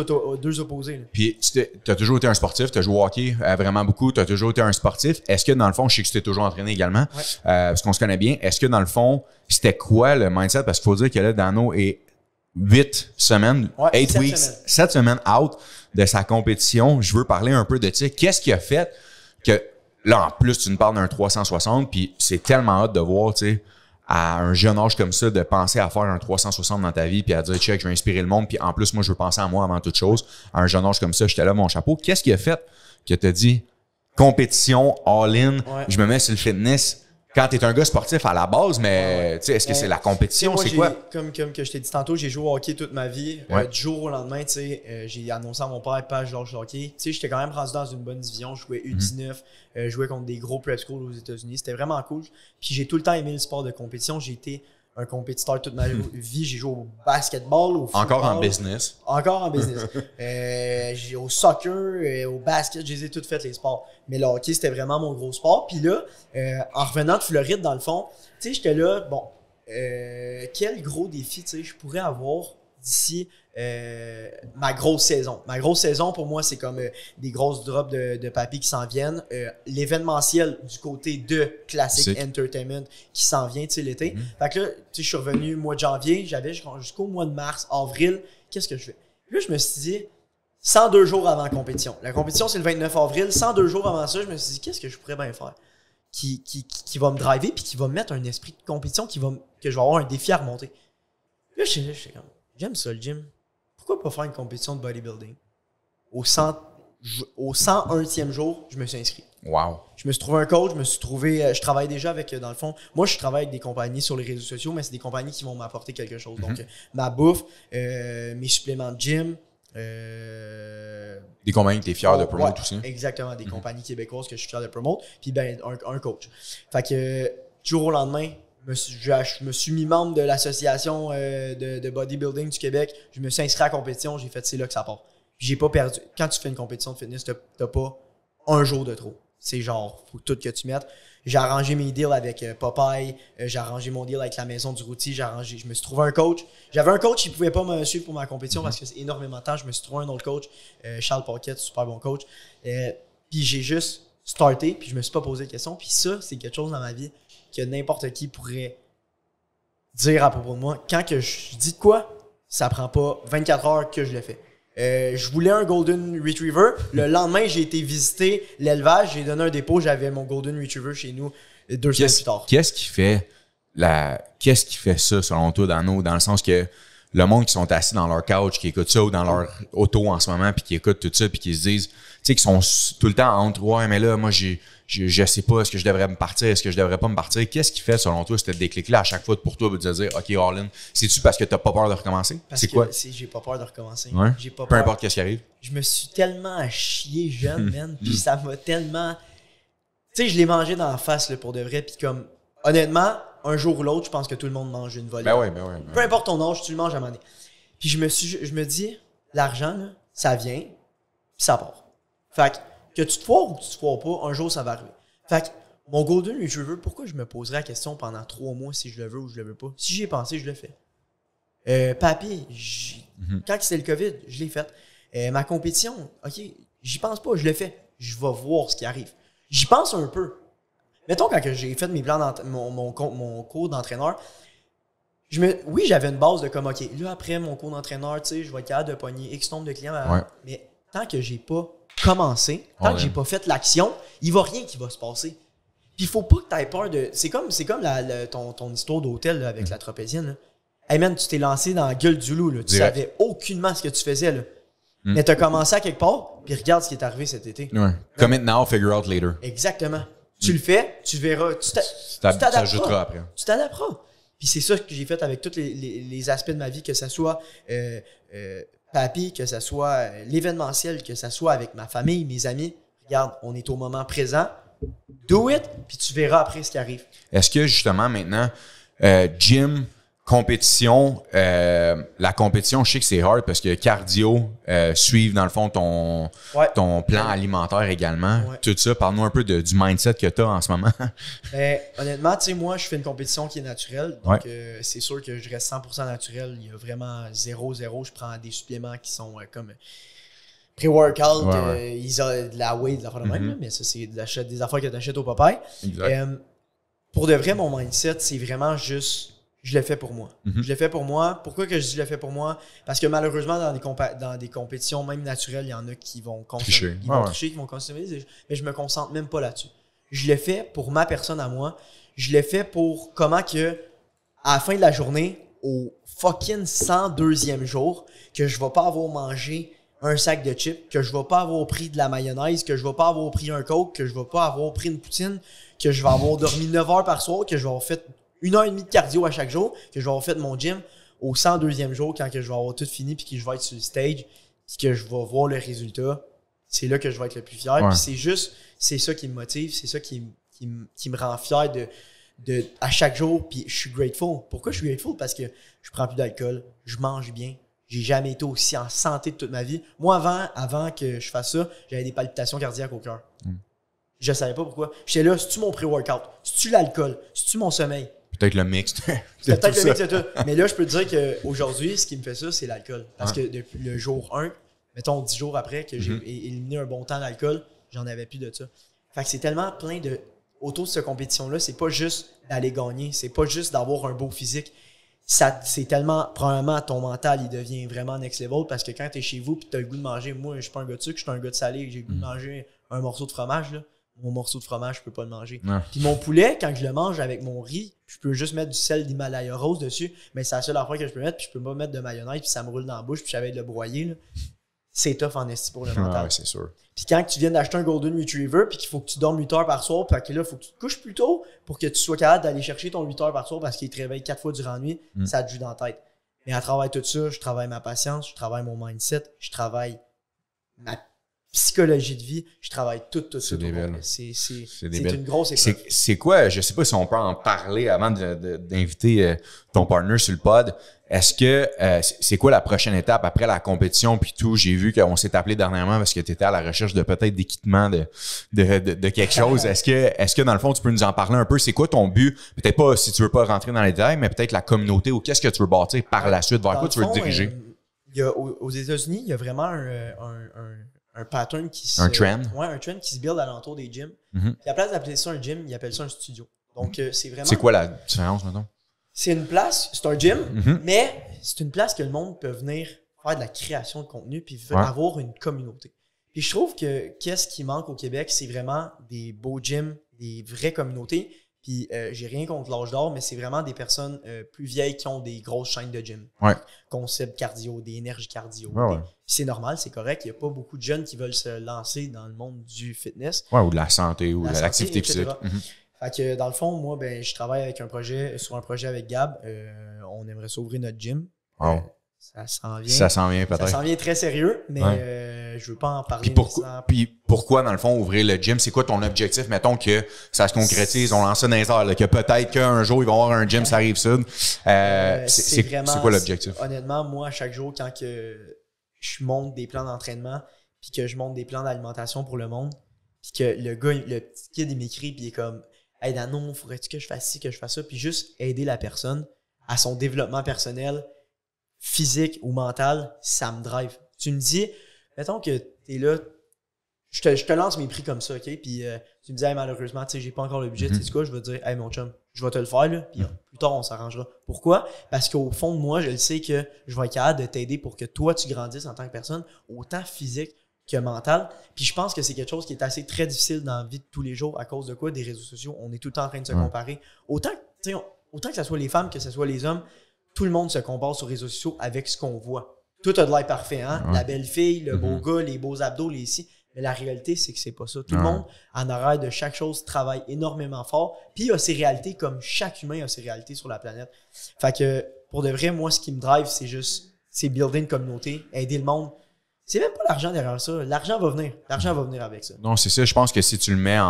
opposés. Là. Puis tu as toujours été un sportif, tu as joué au hockey vraiment beaucoup, tu as toujours été un sportif. Est-ce que dans le fond, je sais que tu t'es toujours entraîné également, parce qu'on se connaît bien, est-ce que dans le fond, c'était quoi le mindset? Parce qu'il faut dire que là, Dano est 8 semaines, 8 weeks, 7 semaines out de sa compétition. Je veux parler un peu de, tu sais, qu'est-ce qui a fait que, là, en plus, tu nous parles d'un 360, puis c'est tellement hâte de voir, tu sais, à un jeune âge comme ça, de penser à faire un 360 dans ta vie, puis à dire, check, je vais inspirer le monde, puis en plus, moi, je veux penser à moi avant toute chose. À un jeune âge comme ça, j'étais là, mon chapeau. Qu'est-ce qui a fait que t'as dit, compétition, all-in, je me mets sur le fitness? Quand t'es un gars sportif à la base, mais tu sais, est-ce que c'est la compétition? C'est quoi? Comme que je t'ai dit tantôt, j'ai joué au hockey toute ma vie. Du jour au lendemain, tu sais, j'ai annoncé à mon père, je lâche le hockey. Tu sais, j'étais quand même rendu dans une bonne division. Je jouais U19, je jouais contre des gros prep schools aux États-Unis. C'était vraiment cool. Puis j'ai tout le temps aimé le sport de compétition. J'ai été un compétiteur toute ma vie. J'ai joué au basketball, au football. Encore en business. Encore en business. J'ai au soccer, au basket, je les ai toutes faites les sports. Mais le hockey, c'était vraiment mon gros sport. Puis là, en revenant de Floride, dans le fond, tu sais, j'étais là, bon, quel gros défi, tu sais, je pourrais avoir d'ici ma grosse saison. Ma grosse saison, pour moi, c'est comme des grosses drops de papier qui s'en viennent. L'événementiel du côté de Classic Entertainment qui s'en vient, tu sais, l'été. Fait que là, tu sais, je suis revenu au mois de janvier, j'avais jusqu'au mois de mars, avril, qu'est-ce que je fais? Puis là, je me suis dit, 102 jours avant la compétition. La compétition, c'est le 29 avril. 102 jours avant ça, je me suis dit, qu'est-ce que je pourrais bien faire? Qui va me driver puis qui va me mettre un esprit de compétition que je vais avoir un défi à remonter. Puis là, j'étais comme, j'aime ça le gym. Pourquoi pas faire une compétition de bodybuilding? Au 101e jour, je me suis inscrit. Wow. Je me suis trouvé un coach, je travaille déjà avec, dans le fond, moi je travaille avec des compagnies sur les réseaux sociaux, mais c'est des compagnies qui vont m'apporter quelque chose. Donc, ma bouffe, mes suppléments de gym, des compagnies que tu es fier de promouvoir aussi. Exactement, des compagnies québécoises que je suis fier de promouvoir. Puis ben, un coach. Fait que, du jour au lendemain, je me suis mis membre de l'association de bodybuilding du Québec. Je me suis inscrit à la compétition. J'ai fait, c'est là que ça part. Puis j'ai pas perdu. Quand tu fais une compétition de fitness, t'as pas un jour de trop. C'est genre, faut tout que tu mettes. J'ai arrangé mes deals avec Popeye. J'ai arrangé mon deal avec la Maison du Routier. Je me suis trouvé un coach. J'avais un coach qui pouvait pas me suivre pour ma compétition parce que c'est énormément de temps. Je me suis trouvé un autre coach, Charles Paquette, super bon coach. Puis j'ai juste starté, puis je me suis pas posé de questions. Puis ça, c'est quelque chose dans ma vie que n'importe qui pourrait dire à propos de moi. Quand que je dis de quoi, ça prend pas 24 heures que je le fais. Je voulais un Golden Retriever. Le lendemain, j'ai été visiter l'élevage. J'ai donné un dépôt. J'avais mon Golden Retriever chez nous 2 semaines plus tard. Qu'est-ce qui fait ça, selon toi, dans le sens que le monde qui sont assis dans leur couch, qui écoutent ça, ou dans leur auto en ce moment, puis qui écoutent tout ça, puis qui se disent, tu sais, qui sont tout le temps entre, ouais, mais là, moi, je sais pas, est-ce que je devrais me partir, est-ce que je devrais pas me partir? Qu'est-ce qui fait, selon toi, ce déclic-là à chaque fois pour toi, de te dire, OK, all-in, c'est-tu parce que t'as pas peur de recommencer? C'est quoi? J'ai pas peur de recommencer. Ouais. J'ai pas Peu peur. importe qu'est-ce qui arrive. Je me suis tellement chié jeune, man, puis ça m'a tellement... Tu sais, je l'ai mangé dans la face, là, pour de vrai, puis comme, honnêtement, un jour ou l'autre, je pense que tout le monde mange une volée. Ben ouais. Peu importe ton âge, tu le manges à un moment donné. Puis je me dis, l'argent, là, ça vient, puis ça part. Fait que tu te foires ou que tu te foires pas, un jour, ça va arriver. Fait que mon Golden Retriever, pourquoi je me poserais la question pendant 3 mois si je le veux ou je le veux pas? Si j'y ai pensé, je le fais. Papy, quand c'était le COVID, je l'ai fait. Ma compétition, OK, j'y pense pas, je le fais. Je vais voir ce qui arrive. J'y pense un peu. Mettons, quand j'ai fait mes plans mon cours d'entraîneur, oui, j'avais une base de comme, OK, là, après mon cours d'entraîneur, tu sais, je vais être capable de pogner X nombre de clients. Mais tant que j'ai pas commencé, tant que j'ai pas fait l'action, il va rien qui va se passer. Puis il faut pas que tu aies peur de... C'est comme ton histoire d'hôtel là, avec la tropézienne. Là. Hey man, tu t'es lancé dans la gueule du loup. Là. Tu savais aucunement ce que tu faisais. Là. Mais tu as commencé à quelque part, puis regarde ce qui est arrivé cet été. Ouais. Commit now, figure out later. Exactement. Tu le fais, tu verras, tu t'adapteras après. Tu t'adapteras. Puis c'est ça que j'ai fait avec tous les aspects de ma vie, que ce soit papy, que ce soit l'événementiel, que ce soit avec ma famille, mes amis. Regarde, on est au moment présent. Do it, puis tu verras après ce qui arrive. Est-ce que justement maintenant, gym, compétition, la compétition, je sais que c'est hard parce que cardio, suivre dans le fond ton plan alimentaire également. Ouais. Tout ça, parle-nous un peu du mindset que tu as en ce moment. Honnêtement, tu sais, moi, je fais une compétition qui est naturelle. Donc, c'est sûr que je reste 100% naturel. Il y a vraiment 0-0. Je prends des suppléments qui sont comme pré-workout, de la whey, de la de même. Mais ça, c'est des affaires que tu achètes au Popeye. Pour de vrai, mon mindset, c'est vraiment juste... Je le fais pour moi. Je le fais pour moi. Pourquoi que je dis je le fais pour moi? Parce que malheureusement, dans des compétitions, même naturelles, il y en a qui vont consommer. Qui vont consommer, mais je me concentre même pas là-dessus. Je le fais pour ma personne à moi. Je le fais pour comment que, à la fin de la journée, au fucking 102e jour, que je vais pas avoir mangé un sac de chips, que je vais pas avoir pris de la mayonnaise, que je vais pas avoir pris un coke, que je vais pas avoir pris une poutine, que je vais avoir dormi 9 heures par soir, que je vais avoir fait 1h30 de cardio à chaque jour, que je vais avoir fait mon gym au 102e jour, quand que je vais avoir tout fini, puis que je vais être sur le stage, puis que je vais voir le résultat. C'est là que je vais être le plus fier. Puis c'est ça qui me motive, c'est ça qui me rend fier de à chaque jour, puis je suis grateful. Pourquoi je suis grateful? Parce que je prends plus d'alcool, je mange bien, j'ai jamais été aussi en santé de toute ma vie. Moi, avant que je fasse ça, j'avais des palpitations cardiaques au cœur. Je savais pas pourquoi. J'étais là, c'est-tu mon pré-workout? C'est-tu l'alcool? C'est-tu mon sommeil? Peut-être le mix. C'est peut-être le mix de tout. Mais là, je peux te dire qu'aujourd'hui, ce qui me fait ça, c'est l'alcool. Parce que depuis le jour 1, mettons 10 jours après que j'ai éliminé un bon temps d'alcool, j'en avais plus de ça. Fait que c'est tellement plein de... Autour de cette compétition-là, c'est pas juste d'aller gagner, c'est pas juste d'avoir un beau physique. C'est tellement... Premièrement, ton mental, il devient vraiment next level parce que quand t'es chez vous et t'as le goût de manger... Moi, je suis pas un gars de sucre, je suis un gars de salé, j'ai le goût de manger un morceau de fromage, là. Mon morceau de fromage, je peux pas le manger. Puis mon poulet, quand je le mange avec mon riz, je peux juste mettre du sel d'Himalaya rose dessus, mais c'est la seule affaire que je peux mettre, puis je peux pas mettre de mayonnaise, puis ça me roule dans la bouche, puis j'avais de le broyer. Là. C'est tough en esti pour le mental. C'est sûr. Puis quand tu viens d'acheter un Golden Retriever, puis qu'il faut que tu dormes 8 heures par soir, puis que là, il faut que tu te couches plus tôt pour que tu sois capable d'aller chercher ton 8 heures par soir parce qu'il te réveille 4 fois durant la nuit, ça te joue dans la tête. Mais à travers tout ça, je travaille ma patience, je travaille mon mindset, je travaille ma psychologie de vie, je travaille tout ça. C'est une grosse épreuve. C'est quoi, je sais pas si on peut en parler avant d'inviter ton partner sur le pod. Est-ce que c'est quoi la prochaine étape après la compétition puis tout? J'ai vu qu'on s'est appelé dernièrement parce que tu étais à la recherche de peut-être d'équipement de quelque chose. Est-ce que dans le fond tu peux nous en parler un peu? C'est quoi ton but? Peut-être pas si tu veux pas rentrer dans les détails, mais peut-être la communauté ou qu'est-ce que tu veux bâtir par la suite? Vers quoi tu veux te diriger? Aux États-Unis, il y a vraiment un pattern qui se... Un trend? Ouais, un trend qui se build alentour des gyms. Puis à la place d'appeler ça un gym, ils appellent ça un studio. Donc, c'est vraiment... C'est quoi la différence, maintenant? C'est une place, c'est un gym, mais c'est une place que le monde peut venir faire de la création de contenu puis avoir une communauté. Puis je trouve que qu'est-ce qui manque au Québec, c'est vraiment des beaux gyms, des vraies communautés. Puis j'ai rien contre l'âge d'or, mais c'est vraiment des personnes plus vieilles qui ont des grosses chaînes de gym. Ouais. Concept cardio, des énergies cardio. Ouais. C'est normal, c'est correct. Il n'y a pas beaucoup de jeunes qui veulent se lancer dans le monde du fitness. Ouais, ou de la santé, ou de l'activité physique. Fait que dans le fond, moi, je travaille avec sur un projet avec Gab. On aimerait s'ouvrir notre gym. Wow. Ça s'en vient. Ça s'en vient peut-être. Ça s'en vient très sérieux, mais je veux pas en parler. Puis pourquoi, dans le fond, ouvrir le gym? C'est quoi ton objectif? Mettons que ça se concrétise, on lance ça dans les airs, là, que peut-être qu'un jour, ils vont avoir un gym, ça arrive sud. C'est quoi l'objectif? Honnêtement, moi, chaque jour, quand que je monte des plans d'entraînement, puis que je monte des plans d'alimentation pour le monde, puis que le petit kid, il m'écrit, puis il est comme « Hey, Dano, faudrait-tu que je fasse ci, que je fasse ça? » Puis juste aider la personne à son développement personnel, physique ou mental, ça me drive. Tu me dis, mettons que t'es là, je te lance mes prix comme ça, OK? Puis tu me dis, hey, malheureusement, tu sais, j'ai pas encore le budget, tu sais quoi? Je vais te dire, hey, mon chum, je vais te le faire, là, puis plus tard, on s'arrangera. Pourquoi? Parce qu'au fond de moi, je le sais que je vais être capable de t'aider pour que toi, tu grandisses en tant que personne, autant physique que mental. Puis je pense que c'est quelque chose qui est assez très difficile dans la vie de tous les jours à cause de quoi? Des réseaux sociaux. On est tout le temps en train de se comparer. Autant que ce soit les femmes que ce soit les hommes, tout le monde se compare sur les réseaux sociaux avec ce qu'on voit. Tout a de l'air parfait, hein? La belle fille, le beau gars, les beaux abdos, les ci. Mais la réalité, c'est que c'est pas ça. Tout le monde, en arrière de chaque chose, travaille énormément fort. Puis il a ses réalités comme chaque humain a ses réalités sur la planète. Fait que, pour de vrai, moi, ce qui me drive, c'est builder une communauté, aider le monde. C'est même pas l'argent derrière ça. L'argent va venir. L'argent va venir avec ça. Non, c'est ça. Je pense que si tu le mets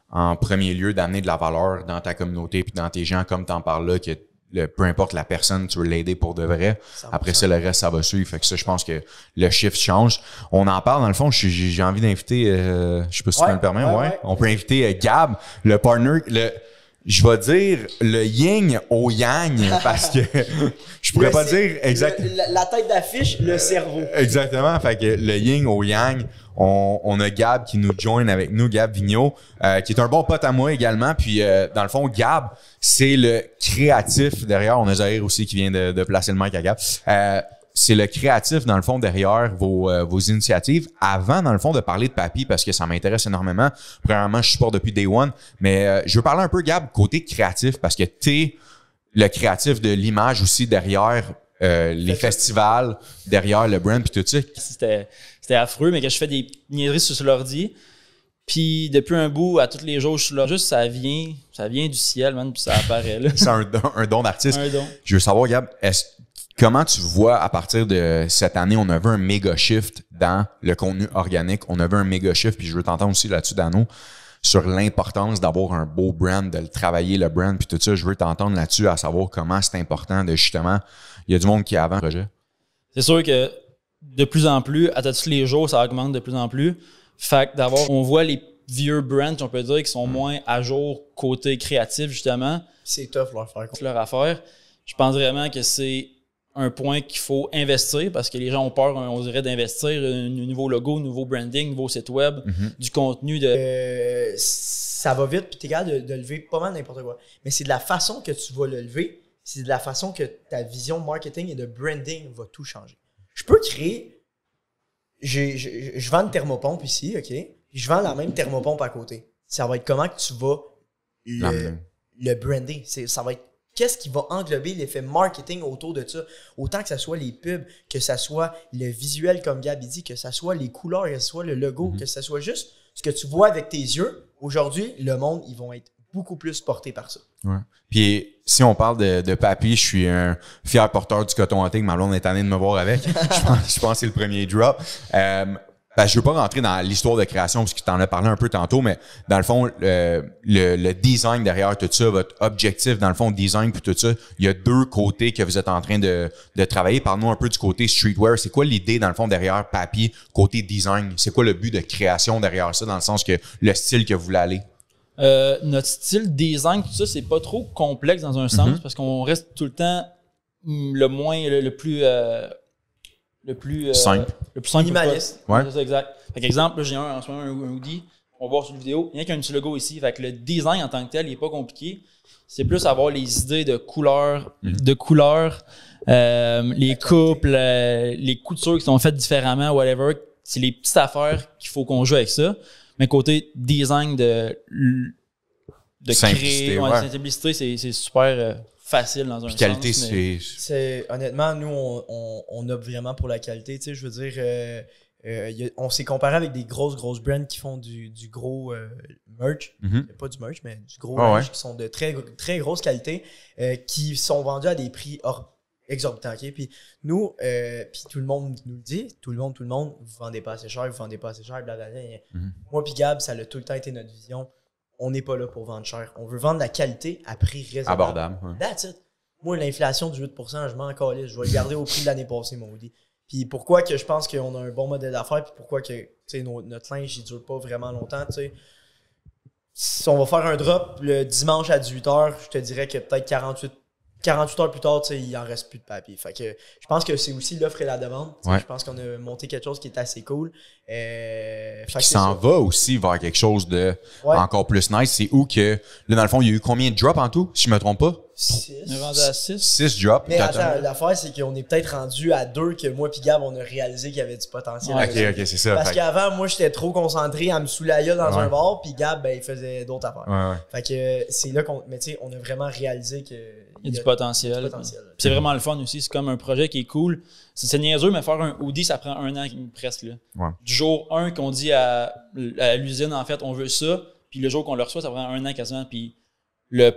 en premier lieu, d'amener de la valeur dans ta communauté puis dans tes gens, comme t'en parles là, que peu importe la personne, tu veux l'aider pour de vrai. 100%. Après ça, le reste, ça va suivre. Fait que ça, je pense que le shift change. On en parle, dans le fond, j'ai envie d'inviter, je sais pas si tu me le permets, on peut inviter Gab, le partner, je vais dire le yin au yang, parce que je pourrais pas dire exactement. La tête d'affiche, le cerveau. Exactement. Fait que le yin au yang, on a Gab qui nous join avec nous, Gab Vigneault, qui est un bon pote à moi également. Puis, dans le fond, Gab, c'est le créatif derrière. On a Zahir aussi qui vient de placer le mic à Gab. C'est le créatif, dans le fond, derrière vos initiatives. Avant, dans le fond, de parler de Papy, parce que ça m'intéresse énormément. Premièrement, je supporte depuis Day One. Mais je veux parler un peu, Gab, côté créatif, parce que t'es le créatif de l'image aussi derrière les festivals, derrière le brand, puis tout ça. C'était affreux, mais que je fais des niaiseries sur l'ordi. Puis depuis un bout, à tous les jours, je suis là. Juste, ça vient du ciel, man, puis ça apparaît là. C'est un don d'artiste. Un don. Je veux savoir, Gab, comment tu vois, à partir de cette année, on a vu un méga shift dans le contenu organique. On a vu un méga shift, puis je veux t'entendre aussi là-dessus, Dano, sur l'importance d'avoir un beau brand, de le travailler, le brand, puis tout ça. Je veux t'entendre là-dessus, à savoir comment c'est important de justement... Il y a du monde qui est avant le projet. C'est sûr que de plus en plus, à tous les jours, ça augmente de plus en plus. Fait que on voit les vieux brands, on peut dire, qui sont moins à jour côté créatif, justement. C'est tough leur faire. Leur affaire. Je pense vraiment que c'est un point qu'il faut investir parce que les gens ont peur, on dirait, d'investir un nouveau logo, nouveau branding, nouveau site web, du contenu de... ça va vite, puis t'es capable de lever pas mal n'importe quoi. Mais c'est de la façon que tu vas le lever, c'est de la façon que ta vision marketing et de branding va tout changer. Je peux créer... Je vends une thermopompe ici, OK? Puis je vends la même thermopompe à côté. Ça va être comment que tu vas le brander. Ça va être qu'est-ce qui va englober l'effet marketing autour de ça. Autant que ce soit les pubs, que ce soit le visuel comme Gabi dit, que ce soit les couleurs, que ce soit le logo, que ce soit juste ce que tu vois avec tes yeux. Aujourd'hui, le monde, ils vont être beaucoup plus portés par ça. Ouais. Puis si on parle de Papy, je suis un fier porteur du coton ouaté que ma blonde est tannée de me voir avec. je pense que c'est le premier drop. Je veux pas rentrer dans l'histoire de création parce que tu en as parlé un peu tantôt, mais dans le fond, le design derrière tout ça, votre objectif dans le fond, design puis tout ça, il y a deux côtés que vous êtes en train de travailler. Parle-nous un peu du côté streetwear. C'est quoi l'idée dans le fond derrière Papy, côté design? C'est quoi le but de création derrière ça dans le sens que le style que vous voulez aller? Notre style design, tout ça, c'est pas trop complexe dans un sens parce qu'on reste tout le temps le plus simple. Le plus simple. Minimaliste. Ouais. C'est ça, exact. Fait exemple, là, j'ai en ce moment un hoodie. on va voir sur la vidéo, il y a qu'un petit logo ici. Fait que le design en tant que tel, il est pas compliqué. C'est plus avoir les idées de couleurs, les coupes, les coutures qui sont faites différemment, whatever. C'est les petites affaires qu'il faut qu'on joue avec ça. Mais côté design de simplicité, créer, simplicité, c'est super facile dans un puis qualité, sens. C'est honnêtement, nous, on opte vraiment pour la qualité. Tu sais, je veux dire, on s'est comparé avec des grosses brands qui font du gros merch. Pas du merch, mais du gros merch qui sont de très, très grosse qualité, qui sont vendus à des prix exorbitants. Okay? Puis nous, puis tout le monde nous le dit, tout le monde, vous vendez pas assez cher, blablabla. Moi puis Gab, ça a tout le temps été notre vision. On n'est pas là pour vendre cher. On veut vendre la qualité à prix raisonnable. Abordable. Ouais. That's it. Moi, l'inflation du 8%, je m'en calisse. Je vais le garder au prix de l'année passée, mon hoodie. Puis pourquoi que je pense qu'on a un bon modèle d'affaires, puis pourquoi que notre linge, il dure pas vraiment longtemps, tu sais. Si on va faire un drop le dimanche à 18h, je te dirais que peut-être 48 heures plus tard, il en reste plus de papier. Fait que je pense que c'est aussi l'offre et la demande. Ouais. Je pense qu'on a monté quelque chose qui est assez cool. Qui s'en va aussi vers quelque chose de encore plus nice. C'est où que, là, dans le fond, il y a eu combien de drops en tout, si je me trompe pas? 6. On est rendu à 6. 6 drops. Mais attends, l'affaire, c'est qu'on est peut-être rendu à 2 que moi pis Gab, on a réalisé qu'il y avait du potentiel. Ok, c'est ça. Parce qu'avant, moi, j'étais trop concentré à me saouler la gueule dans un bar, puis Gab, ben, il faisait d'autres affaires. Fait que c'est là qu'on. Mais tu sais, on a vraiment réalisé que. Il y a du potentiel. C'est vraiment le fun aussi. C'est comme un projet qui est cool. C'est niaiseux, mais faire un hoodie, ça prend 1 an presque. Là. Ouais. Du jour 1 qu'on dit à l'usine, en fait, on veut ça, puis le jour qu'on le reçoit, ça prend 1 an quasiment. Puis le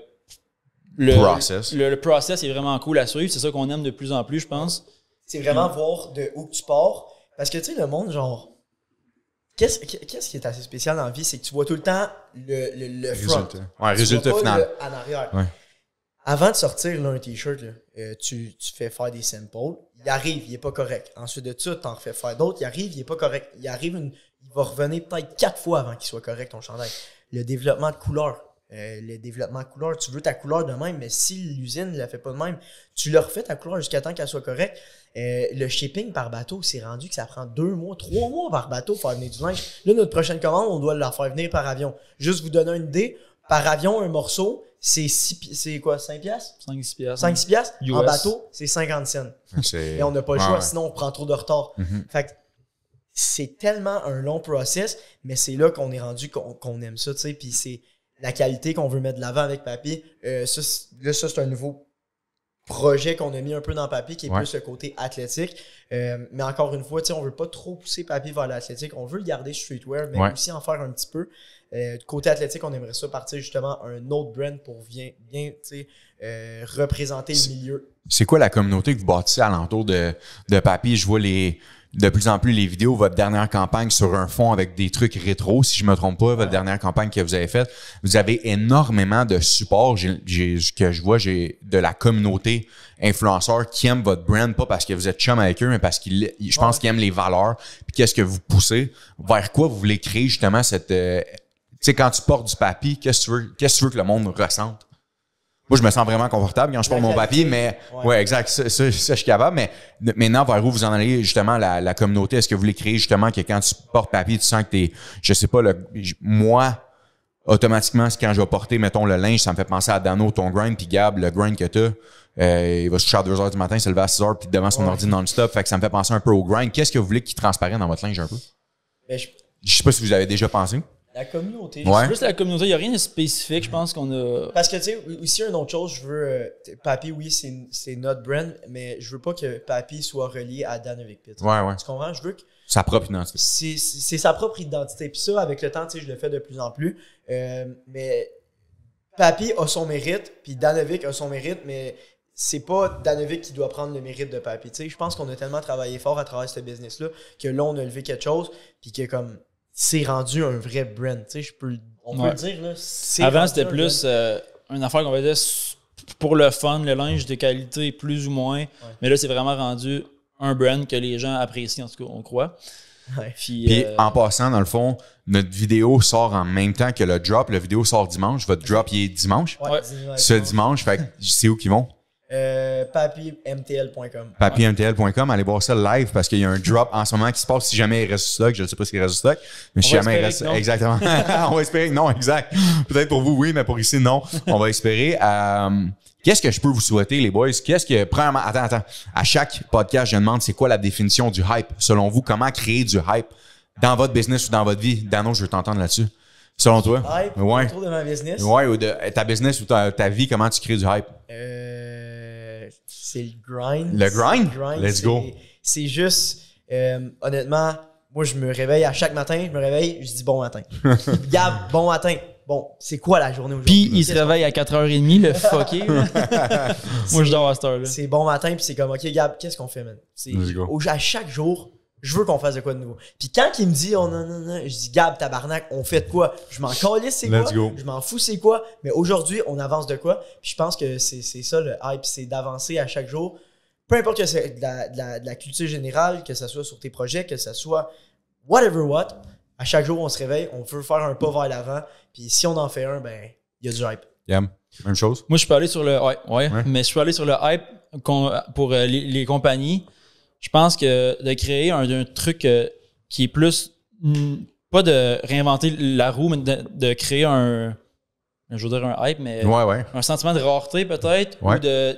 process est vraiment cool à suivre. C'est ça qu'on aime de plus en plus, je pense. C'est vraiment voir de où tu pars. Parce que, tu sais, le monde, genre... Qu'est-ce qui est assez spécial dans la vie, c'est que tu vois tout le temps le front. Résultat final. En arrière. Ouais. Avant de sortir là, un t-shirt, là, tu fais faire des samples. Il arrive, il n'est pas correct. Ensuite de ça, tu en refais faire d'autres. Il arrive, il n'est pas correct. Il va revenir peut-être 4 fois avant qu'il soit correct, ton chandail. Le développement de couleur. Tu veux ta couleur de même, mais si l'usine ne la fait pas de même, tu leur refais ta couleur jusqu'à temps qu'elle soit correcte. Le shipping par bateau, c'est rendu que ça prend 2 mois, 3 mois par bateau pour faire venir du linge. Là, notre prochaine commande, on doit la faire venir par avion. Juste vous donner une idée, par avion, un morceau, c'est quoi, 5 piastres? 5-6 piastres. 5-6 piastres. En bateau, c'est 50 cents. Et on n'a pas le choix, sinon on prend trop de retard. Fait que c'est tellement un long process, mais c'est là qu'on est rendu qu'on aime ça, tu sais, puis c'est la qualité qu'on veut mettre de l'avant avec Papy. Ça, c'est un nouveau projet qu'on a mis un peu dans Papy, qui est plus le côté athlétique. Mais encore une fois, on ne veut pas trop pousser Papy vers l'athlétique. On veut le garder streetwear, mais aussi en faire un petit peu. Côté athlétique, on aimerait ça partir justement un autre brand pour bien représenter le milieu. C'est quoi la communauté que vous bâtissez alentour de Papy? Je vois de plus en plus les vidéos, votre dernière campagne sur un fond avec des trucs rétro, si je me trompe pas, votre dernière campagne que vous avez faite, vous avez énormément de support que je vois de la communauté influenceur qui aime votre brand, pas parce que vous êtes chum avec eux, mais parce je pense qu'ils aiment les valeurs, puis qu'est-ce que vous poussez, vers quoi vous voulez créer justement cette... tu sais, quand tu portes du Papy, qu'est-ce que tu veux que le monde ressente? Moi, je me sens vraiment confortable quand je porte mon papier, mais ouais, exact, ça, je suis capable. Mais maintenant, vers où vous en allez justement la communauté? Est-ce que vous voulez créer justement que quand tu portes papier, tu sens que t'es, je sais pas, moi, automatiquement, quand je vais porter, mettons, le linge, ça me fait penser à Dano, ton grind, puis Gab, le grind que t'as, il va se coucher à 2h du matin, il se lever à 6h, puis devant son ordi non-stop, fait que ça me fait penser un peu au grind. Qu'est-ce que vous voulez qui transparaît dans votre linge un peu? Je sais pas si vous avez déjà pensé. La communauté. C'est plus la communauté. Il n'y a rien de spécifique, je pense qu'on a... Parce que, tu sais, aussi, une autre chose, je veux... Papy, oui, c'est notre brand, mais je veux pas que Papy soit relié à Danovic Pit. Ouais. Tu comprends? Je veux que... Sa propre identité. C'est sa propre identité. Puis ça, avec le temps, tu sais, je le fais de plus en plus. Mais Papy a son mérite, puis Danovic a son mérite, mais c'est pas Danovic qui doit prendre le mérite de Papy. Tu sais, je pense qu'on a tellement travaillé fort à travers ce business-là que là, on a levé quelque chose, puis que comme... c'est rendu un vrai brand, tu sais, on peut le dire, là. Avant, c'était plus une affaire qu'on va dire pour le fun, le linge de qualité plus ou moins, mais là, c'est vraiment rendu un brand que les gens apprécient, en tout cas, on croit. Puis en passant, dans le fond, notre vidéo sort en même temps que le drop. La vidéo sort dimanche. Votre drop, il est dimanche. Ouais. Ce dimanche, fait que c'est où qu'ils vont? PapyMTL.com. PapyMTL.com, allez voir ça live parce qu'il y a un drop en ce moment qui se passe si jamais il reste du stock. Je ne sais pas s'il reste du stock, mais si jamais il reste. Exactement. On va espérer que non, exact. Peut-être pour vous, oui, mais pour ici, non. On va espérer. Qu'est-ce que je peux vous souhaiter, les boys? Premièrement, attends. À chaque podcast, je demande c'est quoi la définition du hype? Selon vous, comment créer du hype dans votre business ou dans votre vie? Dano, je veux t'entendre là-dessus. Selon toi? Hype autour de ma business? Ouais, ou de ta business ou ta vie, comment tu crées du hype? C'est le grind. Le grind? Let's go. C'est juste, honnêtement, moi, je me réveille à chaque matin, je dis bon matin. Gab, bon matin. Bon, c'est quoi la journée aujourd'hui? Puis il se réveille à 4h30, le fucké. Moi, je dors à cette heure-là. C'est bon matin, puis c'est comme, OK, Gab, qu'est-ce qu'on fait, man? À chaque jour, je veux qu'on fasse de quoi de nouveau. Puis quand il me dit, oh non, je dis, Gab, tabarnak, on fait de quoi? Je m'en calisse, c'est quoi? Je m'en fous, c'est quoi? Mais aujourd'hui, on avance de quoi? Puis je pense que c'est ça le hype, c'est d'avancer à chaque jour. Peu importe que c'est de la culture générale, que ce soit sur tes projets, que ce soit whatever what. À chaque jour, on se réveille, on veut faire un pas vers l'avant. Puis si on en fait un, ben, il y a du hype. Yeah. Même chose? Moi, je peux aller sur le mais je peux aller sur le hype pour les compagnies. Je pense que de créer un truc qui est plus, pas de réinventer la roue, mais de créer un hype, mais un sentiment de rareté peut-être, ou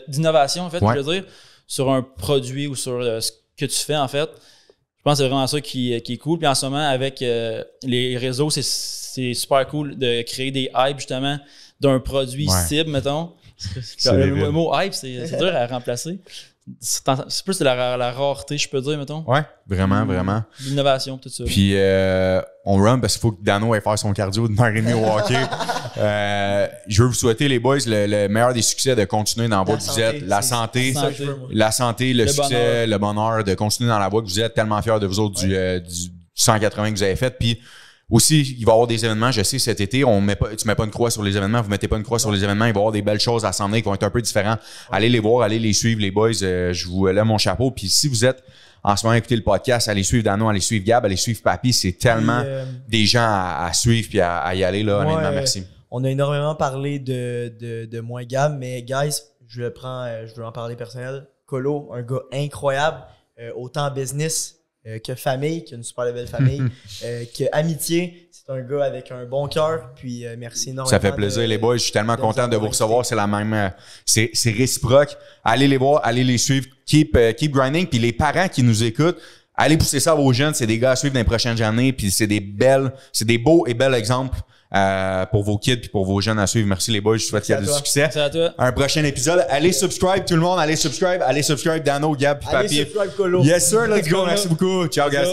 d'innovation, en fait, je veux dire, sur un produit ou sur ce que tu fais, en fait. Je pense que c'est vraiment ça qui est cool. Puis en ce moment, avec les réseaux, c'est super cool de créer des hypes, justement, d'un produit cible, mettons. Le mot hype, c'est dur à remplacer. C'est plus de la rareté, je peux dire, mettons. Ouais, vraiment. L'innovation, tout ça. Puis on run parce qu'il faut que Dano aille faire son cardio d'une heure et demie au hockey. Je veux vous souhaiter, les boys, le meilleur des succès de continuer dans la voie que vous êtes. La santé, le succès, le bonheur, de continuer dans la voie que vous êtes. Tellement fiers de vous autres du 180 que vous avez fait. Puis aussi, il va y avoir des événements, je sais, cet été, tu mets pas une croix sur les événements, vous mettez pas une croix sur les événements, il va y avoir des belles choses à s'en venir qui vont être un peu différents. Allez les voir, allez les suivre, les boys, je vous lève mon chapeau. Puis si vous êtes en ce moment à écouter le podcast, allez suivre Dano, allez suivre Gab, allez suivre Papy, c'est tellement des gens à suivre puis à y aller, là, honnêtement, merci. On a énormément parlé de moi et Gab, mais guys, je veux en parler personnel. Colo, un gars incroyable, autant business que famille, qui a une super belle famille, que amitié. C'est un gars avec un bon cœur. Puis merci énormément. Ça fait plaisir, les boys. Je suis tellement content de vous recevoir. C'est la même. C'est réciproque. Allez les voir, allez les suivre. Keep grinding. Puis les parents qui nous écoutent, allez pousser ça à vos jeunes. C'est des gars à suivre dans les prochaines années. Puis c'est des beaux et belles exemples. Pour vos kids puis pour vos jeunes à suivre. Merci les boys, je vous souhaite qu'il y ait du succès. Merci à toi. Un prochain épisode. Allez subscribe tout le monde, allez subscribe Dano, Gab puis Papy. Allez subscribe Colo. Yes sir, let's go. Merci beaucoup. Ciao guys.